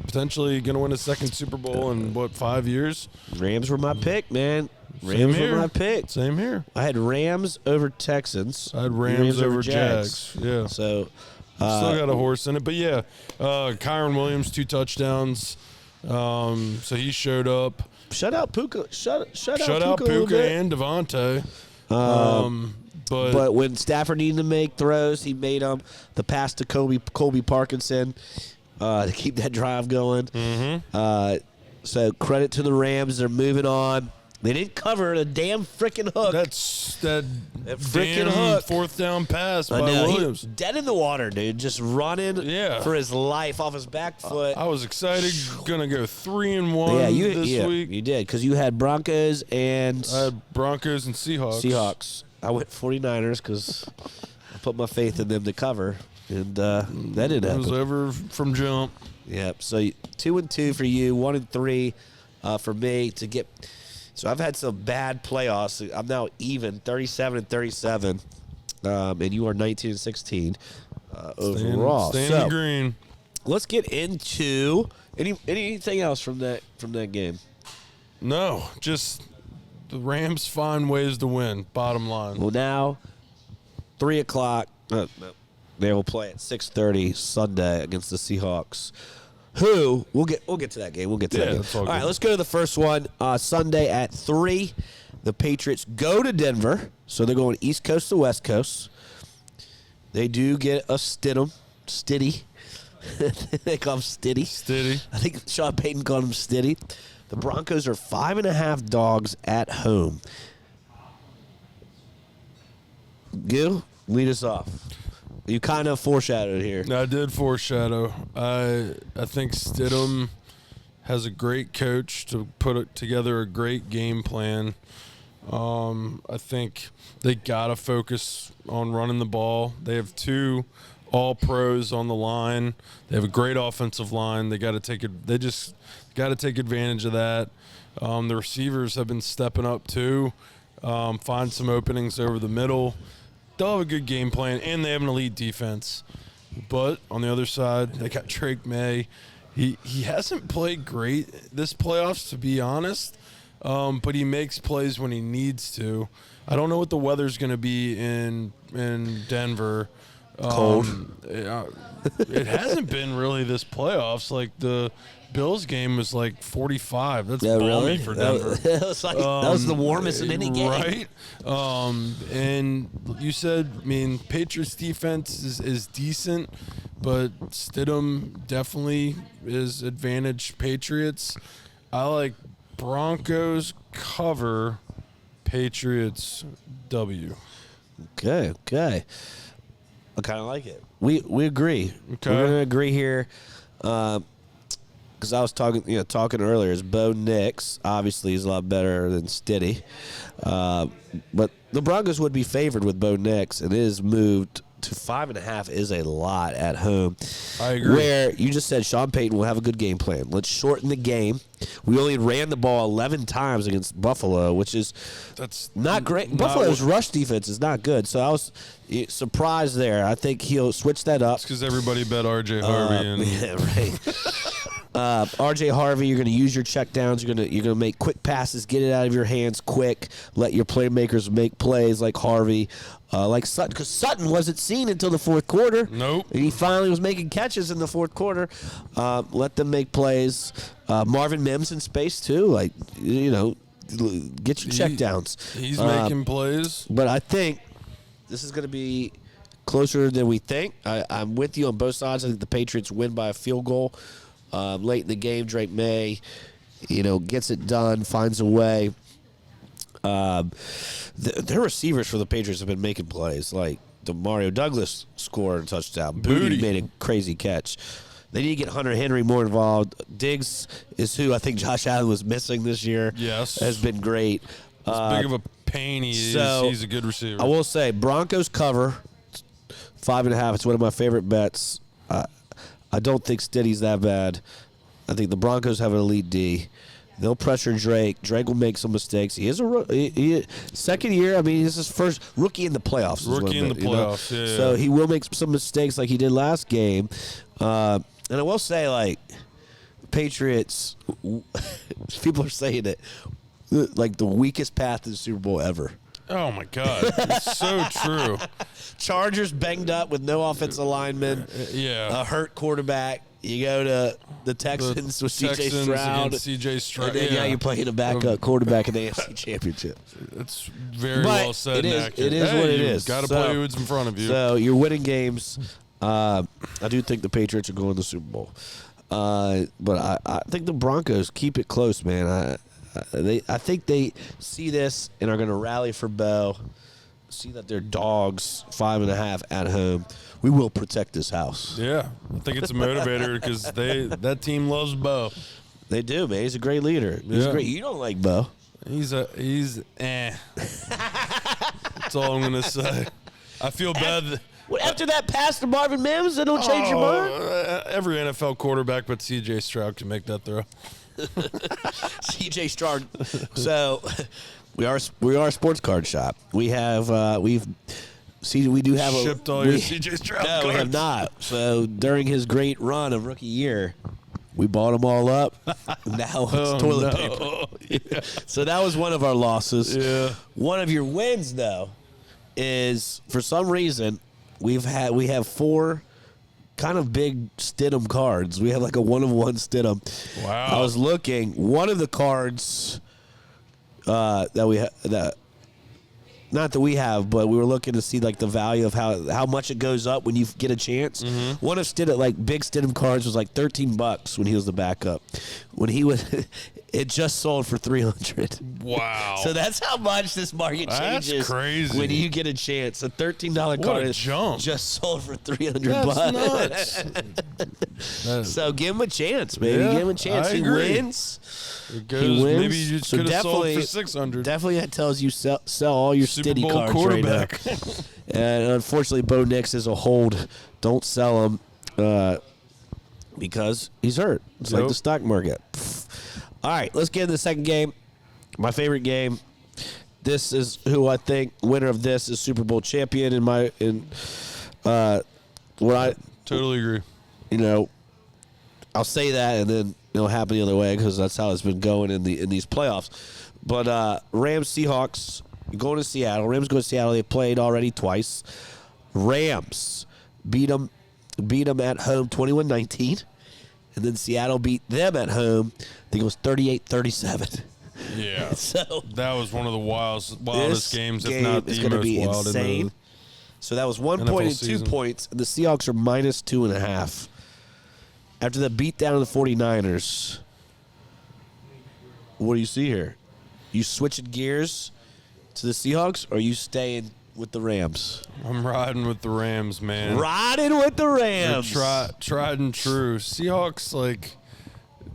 potentially going to win a second Super Bowl in 5 years. Rams were my pick, man. Rams were my pick. Same here. I had Rams over Texans. I had Rams over Jags. Yeah. So still got a horse in it, but yeah, Kyron Williams 2 touchdowns. So he showed up. Shut out Puka. Shut out Puka and Devontae. But when Stafford needed to make throws, he made them. The pass to Colby Parkinson to keep that drive going. Mm-hmm. So credit to the Rams. They're moving on. They didn't cover a damn freaking hook. That freaking hook. 4th down pass by Williams. Dead in the water, dude. Just running for his life off his back foot. I was excited. Gonna go 3-1 this week. You did, because you had Broncos and... I had Broncos and Seahawks. I went 49ers because I put my faith in them to cover, and that didn't happen. It was over from jump. Yep. So 2-2 for you, 1-3 for me to get... So I've had some bad playoffs. I'm now even 37-37, and you are 19-16 overall. Staying green. Let's get into anything else from that game. No, just the Rams find ways to win. Bottom line. Well, now 3:00. They will play at 6:30 Sunday against the Seahawks. We'll get to that game. We'll get to that game. All right, let's go to the first one. Sunday at 3, the Patriots go to Denver. So they're going East Coast to West Coast. They do get a Stidham. Stiddy. They call him Stiddy. Stiddy. I think Sean Payton called him Stiddy. The Broncos are 5.5 dogs at home. Gil, lead us off. You kind of foreshadowed here. I did foreshadow. I think Stidham has a great coach to put together a great game plan. I think they got to focus on running the ball. They have 2 all-pros on the line. They have a great offensive line. They just got to take advantage of that. The receivers have been stepping up too. Find some openings over the middle. They'll have a good game plan, and they have an elite defense. But on the other side, they got Drake May. He hasn't played great this playoffs, to be honest, but he makes plays when he needs to. I don't know what the weather's going to be in Denver. Cold. It hasn't been really this playoffs. Like the Bills game was like 45. That's balmy for Denver. That was the warmest in any game. Right? And you said, Patriots defense is decent, but Stidham definitely is advantage Patriots. I like Broncos cover, Patriots W. Okay. I kind of like it. We agree. Okay. We're gonna agree here. Because I was talking earlier, is Bo Nix obviously is a lot better than Stiddy, but the Broncos would be favored with Bo Nix, and it is moved to 5.5 is a lot at home. I agree. Where you just said Sean Payton will have a good game plan. Let's shorten the game. We only ran the ball 11 times against Buffalo, which is not great. Buffalo's rush defense is not good, so I was surprised there. I think he'll switch that up. It's because everybody bet R.J. Harvey. Yeah, right. R.J. Harvey, you're going to use your check downs. You're going to make quick passes, get it out of your hands quick. Let your playmakers make plays like Harvey, like Sutton, because Sutton wasn't seen until the fourth quarter. Nope. And he finally was making catches in the fourth quarter. Let them make plays. Marvin Mims in space too. Like, get your check downs. He's making plays. But I think this is going to be closer than we think. I'm with you on both sides. I think the Patriots win by a field goal. Late in the game, Drake May, gets it done, finds a way. Their receivers for the Patriots have been making plays. Like Mario Douglas scored a touchdown. Booty made a crazy catch. They need to get Hunter Henry more involved. Diggs is who I think Josh Allen was missing this year. Yes. Has been great. As big of a pain he is, he's a good receiver. I will say, Broncos cover 5.5. It's one of my favorite bets. I don't think Stiddy's that bad. I think the Broncos have an elite D. They'll pressure Drake. Drake will make some mistakes. He is a second year. I mean, this is his first rookie in the playoffs. Yeah. So he will make some mistakes like he did last game. And I will say, like, Patriots, people are saying it, like the weakest path to the Super Bowl ever. Oh, my God. It's so true. Chargers banged up with no offensive linemen. Yeah. A hurt quarterback. You go to the Texans with C.J. Stroud. And then now you're playing a backup quarterback in the AFC Championship. It's very well said and accurate. It is what it is. Got to play who's in front of you. So you're winning games. I do think the Patriots are going to the Super Bowl. But I think the Broncos keep it close, man. I think they see this and are going to rally for Bo. See that they're dogs 5.5 at home. We will protect this house. Yeah, I think it's a motivator because that team loves Bo. They do, man. He's a great leader. He's great. You don't like Bo. He's That's all I'm gonna say. I feel bad. After that pass to Marvin Mims, it'll change your mind. Every NFL quarterback but C.J. Stroud can make that throw. C.J. Stroud. So we are a sports card shop. We have we do have shipped all your C.J. Stroud cards. No, we have not. So during his great run of rookie year, we bought them all up. Now it's toilet paper. Yeah. So that was one of our losses. Yeah. One of your wins, though, is for some reason we have 4 kind of big Stidham cards. We have like a 1-of-1 Stidham. Wow. I was looking. One of the cards that we not that we have, but we were looking to see like the value of how much it goes up when you get a chance. Mm-hmm. One of Stidham, like big Stidham cards, was like $13 when he was the backup. When he was, it just sold for $300. Wow! So that's how much this market changes. That's crazy. When you get a chance, a $13 card is just sold for $300. That's nuts. So give him a chance, baby. Yeah, give him a chance. I He agree. wins. It goes, He wins. maybe you could have sold for $600. Definitely that tells you sell all your Super Stiddy Bowl cards quarterback. right now. And unfortunately, Bo Nix is a hold. Don't sell him because he's hurt. It's like the stock market. All right, let's get into the second game. My favorite game. This is who I think winner of this is Super Bowl champion what I Totally agree. I'll say that and then it'll happen the other way because that's how it's been going in these playoffs. But Rams Seahawks going to Seattle. Rams go to Seattle. They played already twice. Rams beat them at home 21-19. And then Seattle beat them at home. I think it was 38-37. Yeah. So that was one of the wildest games, if not the most be wild insane. in the So that was 1 NFL point and season. 2 points. And the Seahawks are minus 2.5. After the beatdown of the 49ers, what do you see here? You switching gears to the Seahawks, or are you staying with the Rams. I'm riding with the Rams, man. Riding with the Rams. Tried and true. Seahawks, like,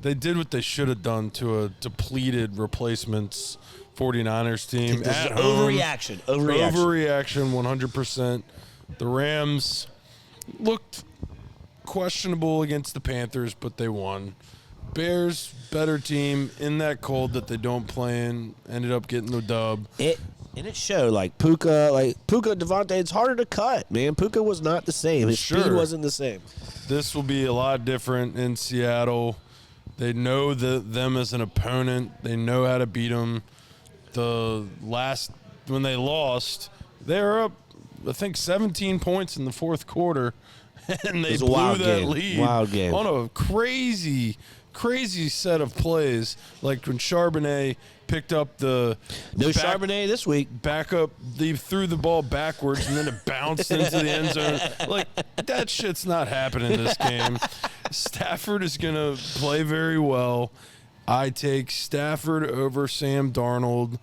they did what they should have done to a depleted replacements 49ers team at home. Overreaction. 100%. The Rams looked questionable against the Panthers, but they won. Bears, better team in that cold that they don't play in, ended up getting the dub. It showed, like Puka, Devontae, it's harder to cut, man. Puka was not the same. His speed wasn't the same. This will be a lot different in Seattle. They know them as an opponent. They know how to beat them. When they lost, they were up, I think, 17 points in the fourth quarter, and they blew that lead. Wild game. On a crazy set of plays, like when Charbonnet picked up Charbonnet this week. Back up, they threw the ball backwards and then it bounced into the end zone. Like, that shit's not happening in this game. Stafford is going to play very well. I take Stafford over Sam Darnold.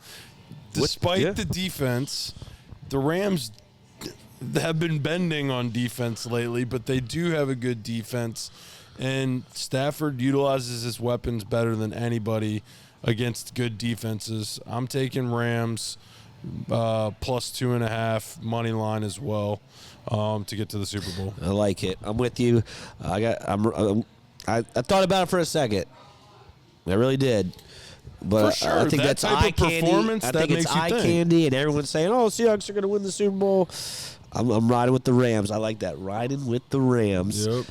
Despite the defense, the Rams have been bending on defense lately, but they do have a good defense. And Stafford utilizes his weapons better than anybody against good defenses. I'm taking Rams plus 2.5 money line as well to get to the Super Bowl. I like it. I'm with you. I thought about it for a second. I really did. But for sure. I think that's eye candy. I think it's eye candy, and everyone's saying, "Oh, Seahawks are going to win the Super Bowl." I'm riding with the Rams. I like that. Riding with the Rams. Yep.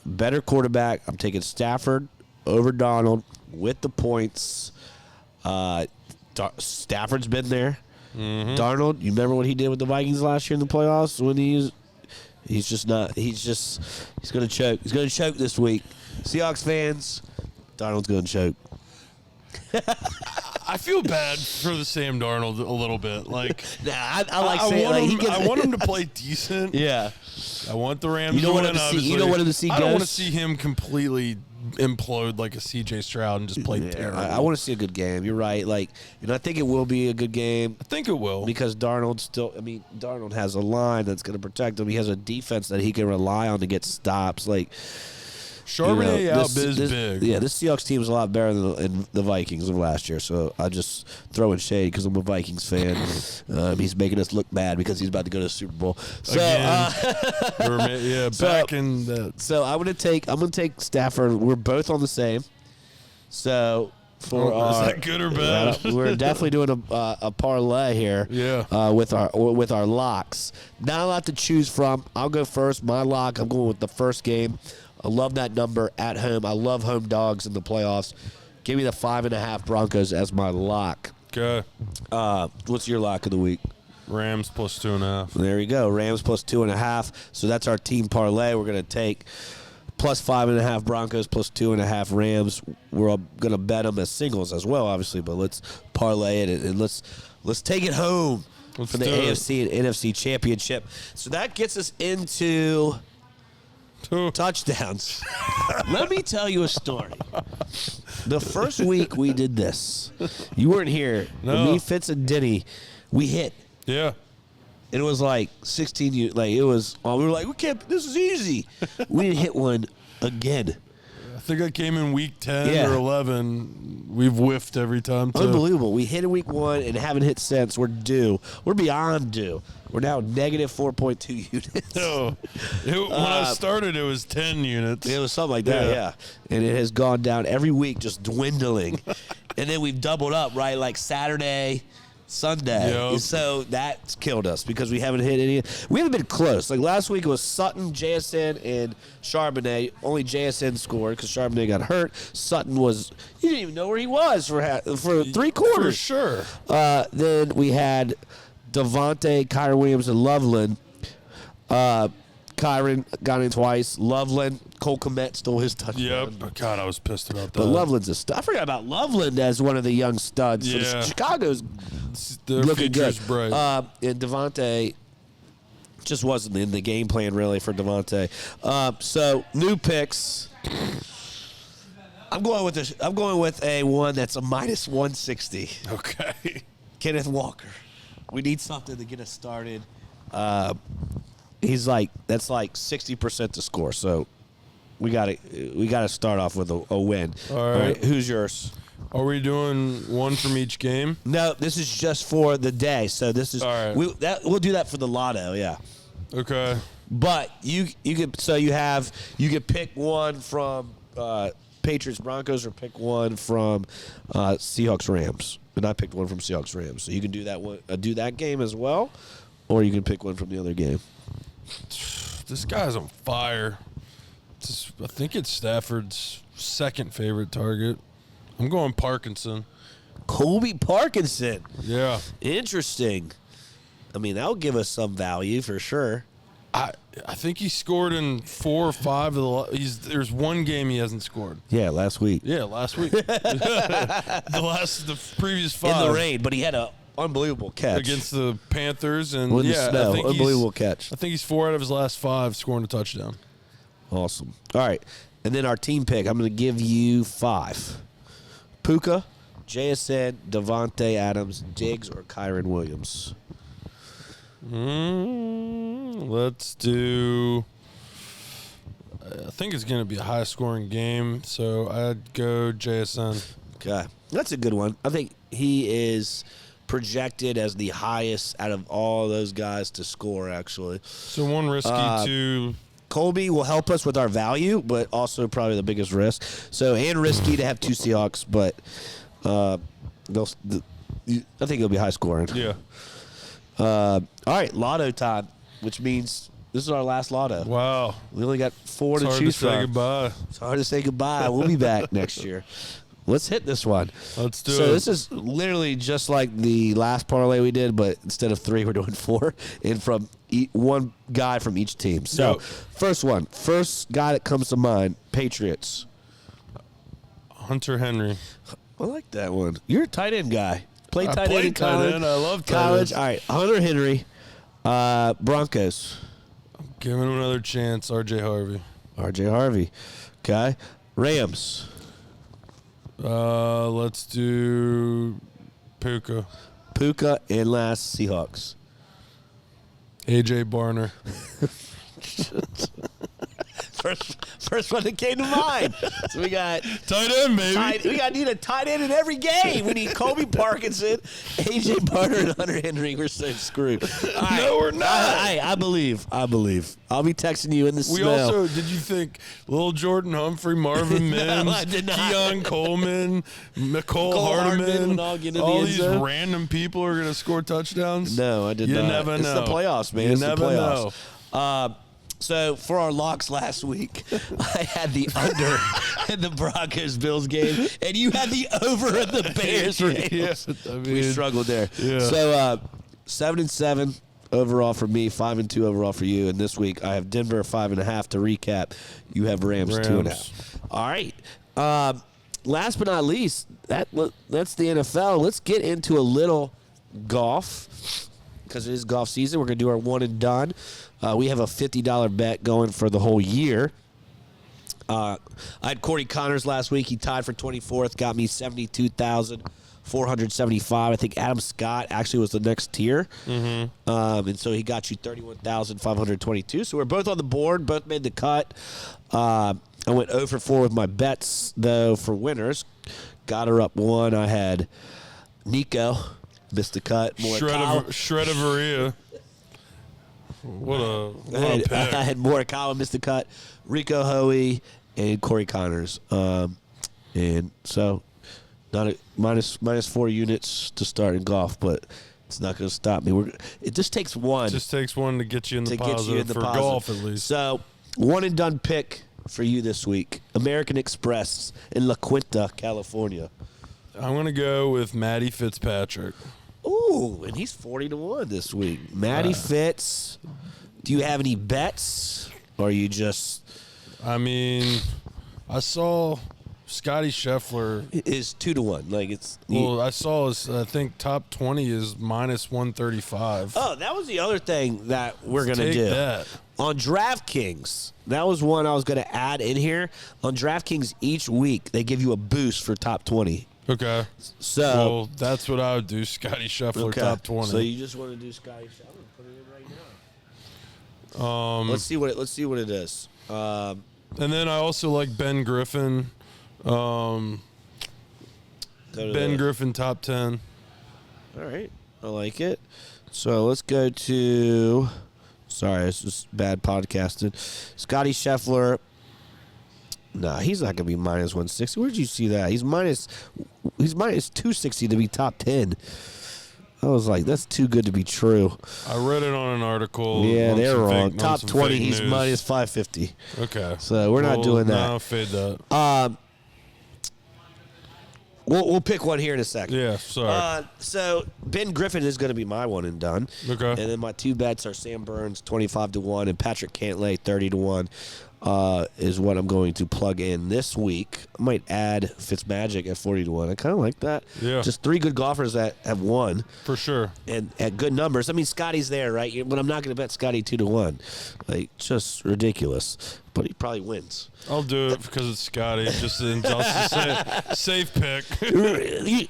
Better quarterback. I'm taking Stafford over Donald with the points. Stafford's been there. Mm-hmm. Darnold, you remember what he did with the Vikings last year in the playoffs when he's going to choke. He's going to choke this week. Seahawks fans, Darnold's going to choke. I feel bad for the Sam Darnold a little bit. Like, I like saying I want him to play decent. Yeah. I want the Rams You don't to want win, him to see. obviously. You don't want him to see. I don't want to see him completely implode like a CJ Stroud and just play terrible. I want to see a good game. You're right. And I think it will be a good game. I think it will because Darnold has a line that's going to protect him. He has a defense that he can rely on to get stops. Charbonnet big. Yeah, this Seahawks team is a lot better than the Vikings of last year. So I just throw in shade because I'm a Vikings fan. He's making us look bad because he's about to go to the Super Bowl. So, in that. So I'm gonna take Stafford. We're both on the same. So is that good or bad? We're definitely doing a parlay here. Yeah. With our locks. Not a lot to choose from. I'll go first. My lock. I'm going with the first game. I love that number at home. I love home dogs in the playoffs. Give me the 5.5 Broncos as my lock. Okay. What's your lock of the week? Rams plus 2.5. There you go. Rams plus 2.5. So that's our team parlay. We're going to take plus 5.5 Broncos plus 2.5 Rams. We're going to bet them as singles as well, obviously, but let's parlay it and let's take it home for the AFC and NFC championship. So that gets us into touchdowns. Let me tell you a story. The first week we did this, you weren't here. No. Me, Fitz, and Denny, we hit. Yeah. It was like 16. We were like, we can't. This is easy. We didn't hit one again. I think I came in week 10 or 11. We've whiffed every time, too. Unbelievable. We hit in week 1 and haven't hit since. We're due. We're beyond due. We're now negative 4.2 units. No. When I started, it was 10 units. It was something like that, yeah. And it has gone down every week, just dwindling. And then we've doubled up, right? Like Saturday, Sunday. Yep. So that's killed us because we haven't hit any. We haven't been close. Like last week it was Sutton, JSN, and Charbonnet. Only JSN scored because Charbonnet got hurt. Sutton you didn't even know where he was for 3 quarters. For sure. Then we had Devontae, Kyron Williams, and Loveland. Kyron got in twice. Loveland, Cole Kmet stole his touchdown. Yep. God, I was pissed about that. But Loveland's a stud. I forgot about Loveland as one of the young studs. Yeah. So Chicago's Their looking good. Bright. And Devontae just wasn't in the game plan really for Devontae. So new picks. I'm going with a one that's a minus 160. Okay. Kenneth Walker. We need something to get us started. That's like 60% to score. So we got to start off with a win. All right. Who's yours? Are we doing one from each game? No, this is just for the day. So this is all right. We'll do that for the lotto. Yeah. Okay. But you could pick one from Patriots Broncos or pick one from Seahawks Rams. And I picked one from Seahawks Rams. So you can do that one, do that game as well, or you can pick one from the other game. This guy's on fire. I think it's Stafford's second favorite target. I'm going Parkinson. Colby Parkinson. Yeah. Interesting. I mean, that'll give us some value for sure. I think he scored in 4 or 5 of there's one game he hasn't scored. Yeah, last week. Yeah, last week. the previous 5. In the rain, but he had an unbelievable catch. Against the Panthers. And in the snow. I think Unbelievable catch. I think he's 4 out of his last 5 scoring a touchdown. Awesome. All right. And then our team pick, I'm going to give you 5. Puka, JSN, Devontae Adams, Diggs, or Kyron Williams. Let's do. I think it's going to be a high-scoring game, so I'd go JSN. Okay, that's a good one. I think he is projected as the highest out of all those guys to score. Actually, so one risky, 2. Colby will help us with our value, but also probably the biggest risk. So and risky to have 2 Seahawks, but I think it'll be high scoring. Yeah. All right, lotto time, which means this is our last lotto. Wow. We only got 4 It's to hard choose to say from. goodbye. It's hard to say goodbye. We'll be back next year. Let's hit this one. Let's do it. So this is literally just like the last parlay we did, but instead of 3, we're doing 4, and from one guy from each team. So first guy that comes to mind, Patriots. Hunter Henry. I like that one. You're a tight end guy. Played I tight end in played tight college. end. I love tight college. ends. All right, Hunter Henry, Broncos. Give him another chance, R.J. Harvey. R.J. Harvey. Okay. Rams. Let's do Puka. Puka and last Seahawks. A.J. Barner. First one that came to mind. So we got Tight end, baby. we need a tight end in every game. We need Colby Parkinson, AJ Barner, and Hunter Henry. We're so screwed. All right. No, we're not. I believe. I'll be texting you in the We snow. also, did you think Lil Jordan Humphrey, Marvin Mims, I did not. Keon Coleman, Nicole Cole Hardman Hardeman, would all get in the all end these zone? random people are going to score touchdowns? No, I did You not. never It's know. the playoffs, man. You It's never the playoffs. So for our locks last week, I had the under in the Broncos-Bills game, and you had the over in the Bears-Rams. Yeah, I We mean, struggled there. Yeah. So 7-7 overall for me, 5-2 overall for you, and this week I have Denver 5.5 to recap. You have Rams 2.5. All right. Last but not least, that's the NFL. Let's get into a little golf. Because it is golf season, we're going to do our one and done. We have a $50 bet going for the whole year. I had Corey Connors last week. He tied for 24th, got me $72,475. I think Adam Scott actually was the next tier. Mm-hmm. And so he got you $31,522. So we're both on the board, both made the cut. I went 0 for 4 with my bets, though, for winners. Got her up 1. I had Nico. Missed the cut. Shredavaria. What a pick. I had Morikawa missed the cut. Rico Hoey and Corey Connors. And so not a minus 4 units to start in golf, but it's not going to stop me. It just takes one. It just takes one to get you in the positive for golf at least. So one and done pick for you this week. American Express in La Quinta, California. I'm going to go with Matty Fitzpatrick. Ooh, and he's 40-1 this week. Matty Fitz. Do you have any bets, or are you just? I mean, I saw Scotty Scheffler Is 2-1. Like it's. Well, I saw his. I think top 20 is minus 135. Oh, that was the other thing that we're gonna Take do that. on DraftKings. That was one I was gonna add in here. On DraftKings, each week they give you a boost for top 20. Okay. So Well, that's what I would do. Scotty Scheffler, top 20. So you just want to do Scotty Scheffler? Put it in right now. Let's see what it is. And then I also like Ben Griffin. Griffin, top 10. All right. I like it. So let's go to. Sorry, it's just bad podcasting. Scotty Scheffler. Nah, he's not going to be minus 160. Where did you see that? He's minus 260 to be top 10. I was like, that's too good to be true. I read it on an article. Yeah, they're wrong. Top 20, he's minus 550. Okay. So we're not doing that. No, fade that. We'll pick one here in a second. Yeah, sorry. So Ben Griffin is going to be my one and done. Okay. And then my two bets are Sam Burns 25-1 and Patrick Cantlay 30-1. Is what I'm going to plug in this week. I might add Fitzmagic at 40-1. I kind of like that. Yeah. Just three good golfers that have won. For sure. And at good numbers. I mean, Scotty's there, right? But I'm not going to bet Scotty 2-1. Like, just ridiculous. But he probably wins. I'll do it because it's Scotty. Just a safe pick.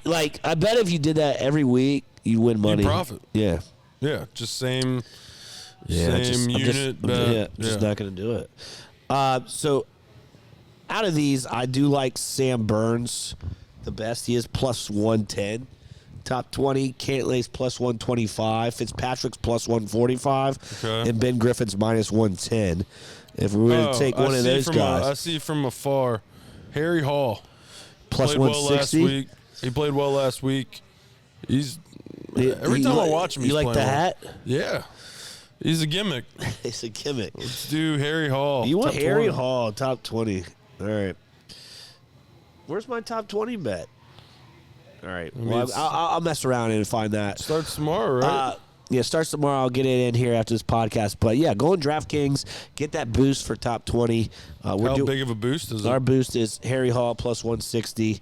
Like, I bet if you did that every week, you'd win money. You'd profit. Yeah. Yeah, just same I'm unit bet. Just not going to do it. So, out of these, I do like Sam Burns the best. He is plus 110. Top 20, Cantlay's plus 125. Fitzpatrick's plus 145. Okay. And Ben Griffin's minus 110. If we were to take one of those guys. I see from afar. Harry Hall. Plus played 160. well last week. He played well last week. Every time I watch him, he's you like playing the well. hat? Yeah. He's a gimmick. It's a gimmick. Let's do Harry Hall. You want top Harry 20. Hall, top 20. All right. Where's my top 20 bet? All right. Well, I'll mess around and find that. Starts tomorrow, right? Yeah, starts tomorrow. I'll get it in here after this podcast. But, yeah, go on DraftKings. Get that boost for top 20. How big of a boost is it? Our boost is Harry Hall plus 160.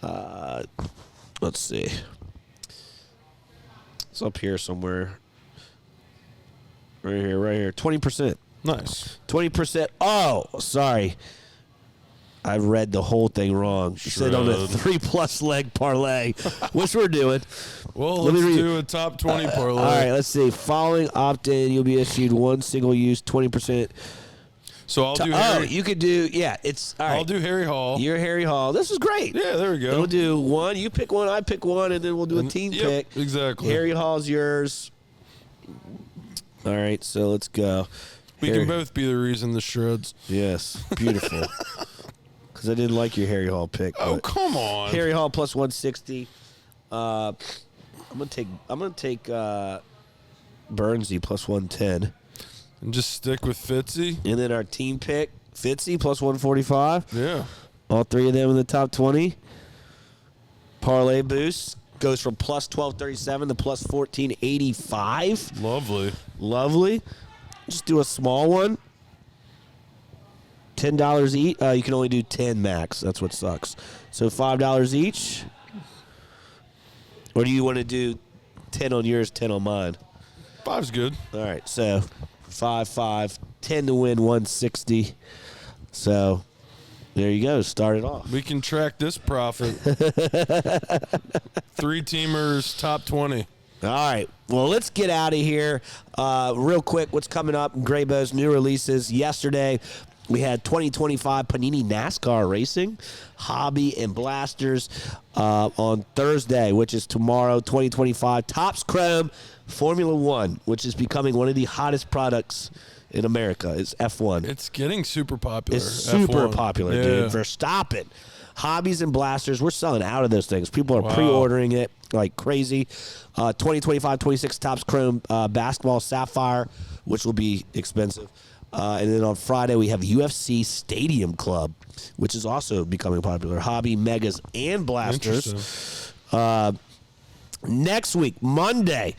Let's see. It's up here somewhere. Right here. 20%. Nice. 20%. Oh, sorry. I read the whole thing wrong. You said on a 3+ leg parlay, which we're doing. Well, let's do a top 20 parlay. All right, let's see. Following opt-in, you'll be issued one single-use 20%. So I'll do Harry. You could do, yeah, it's, all right. I'll do Harry Hall. You're Harry Hall. This is great. Yeah, there we go. And we'll do one. You pick one, I pick one, and then we'll do a team pick. Exactly. Harry Hall's yours. All right, so let's go. We can both be the reason the shreds. Yes, beautiful. Because I didn't like your Harry Hall pick. Oh, come on. Harry Hall plus 160. I'm gonna take Burnsy plus 110. And just stick with Fitzy. And then our team pick, Fitzy plus 145. Yeah. All three of them in the top 20. Parlay boost goes from plus 1237 to plus 1485. Lovely. Just do a small one. $10 each. You can only do 10 max. That's what sucks. So $5 each. Or do you want to do 10 on yours, 10 on mine? 5's good. All right. So 5, 10 to win 160. So there you go. Start it off. We can track this profit. 3-teamers, top 20. All right. Well, let's get out of here. Real quick, what's coming up in Graybo's new releases. Yesterday, we had 2025 Panini NASCAR Racing, Hobby, and Blasters. On Thursday, which is tomorrow, 2025 Topps Chrome Formula One, which is becoming one of the hottest products in America. It's F1. It's getting super popular. It's super F1. popular, Yeah. dude. Verstappen. Hobbies and Blasters, we're selling out of those things. People are pre-ordering it like crazy. 2025-26 Topps Chrome Basketball Sapphire, which will be expensive. And then on Friday, we have UFC Stadium Club, which is also becoming popular. Hobby, Megas, and Blasters. Next week, Monday,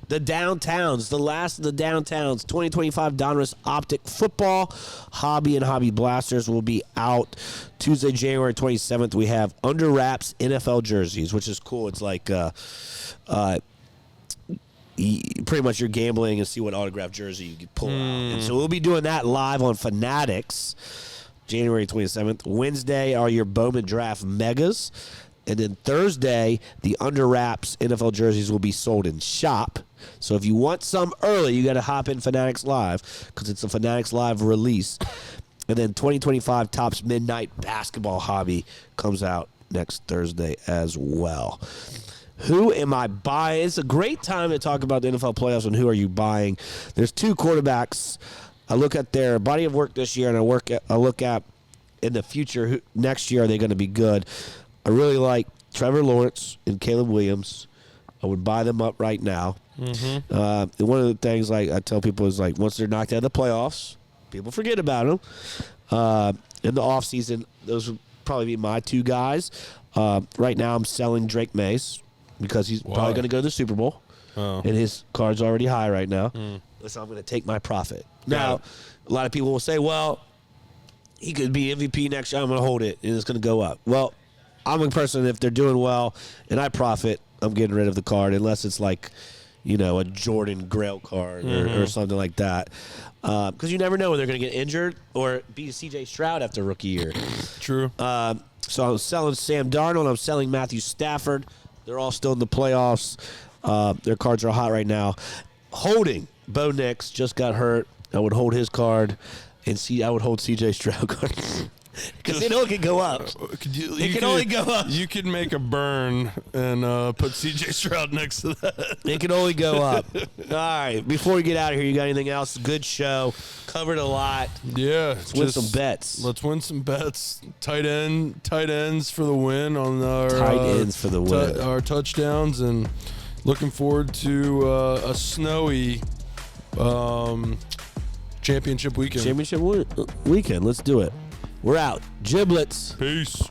the Downtowns, the last of the Downtowns, 2025 Donruss Optic Football, Hobby and Hobby Blasters will be out. Tuesday, January 27th, we have Under Wraps NFL jerseys, which is cool. It's like pretty much you're gambling and see what autographed jersey you can pull out. And so we'll be doing that live on Fanatics, January 27th. Wednesday are your Bowman Draft Megas. And then Thursday, the Under Wraps NFL jerseys will be sold in shop. So if you want some early, you got to hop in Fanatics Live because it's a Fanatics Live release. And then 2025 Topps Midnight Basketball Hobby comes out next Thursday as well. Who am I buying? It's a great time to talk about the NFL playoffs and who are you buying. There's two quarterbacks. I look at their body of work this year, and I look at in the future, next year, are they going to be good? I really like Trevor Lawrence and Caleb Williams. I would buy them up right now. Mm-hmm. And one of the things like I tell people is like once they're knocked out of the playoffs, people forget about them. In the offseason, those would probably be my two guys. Right now, I'm selling Drake Mace because he's probably going to go to the Super Bowl. Oh. And his card's already high right now. So I'm going to take my profit. Now, a lot of people will say, well, he could be MVP next year. I'm going to hold it, and it's going to go up. Well, I'm a person, if they're doing well and I profit, I'm getting rid of the card unless it's like, a Jordan Grail card or something like that. Because you never know when they're going to get injured or be C.J. Stroud after rookie year. True. So I'm selling Sam Darnold. I'm selling Matthew Stafford. They're all still in the playoffs. Their cards are hot right now. Holding. Bo Nix just got hurt. I would hold his card. And I would hold C.J. Stroud cards. Because it only can go up. It can only go up. You could make a burn and put C.J. Stroud next to that. It can only go up. All right. Before we get out of here, you got anything else? Good show. Covered a lot. Yeah. Let's win some bets. Let's win some bets. Tight ends for the win on our tight ends for the win. Our touchdowns, and looking forward to a snowy championship weekend. Championship weekend. Let's do it. We're out. Giblets. Peace.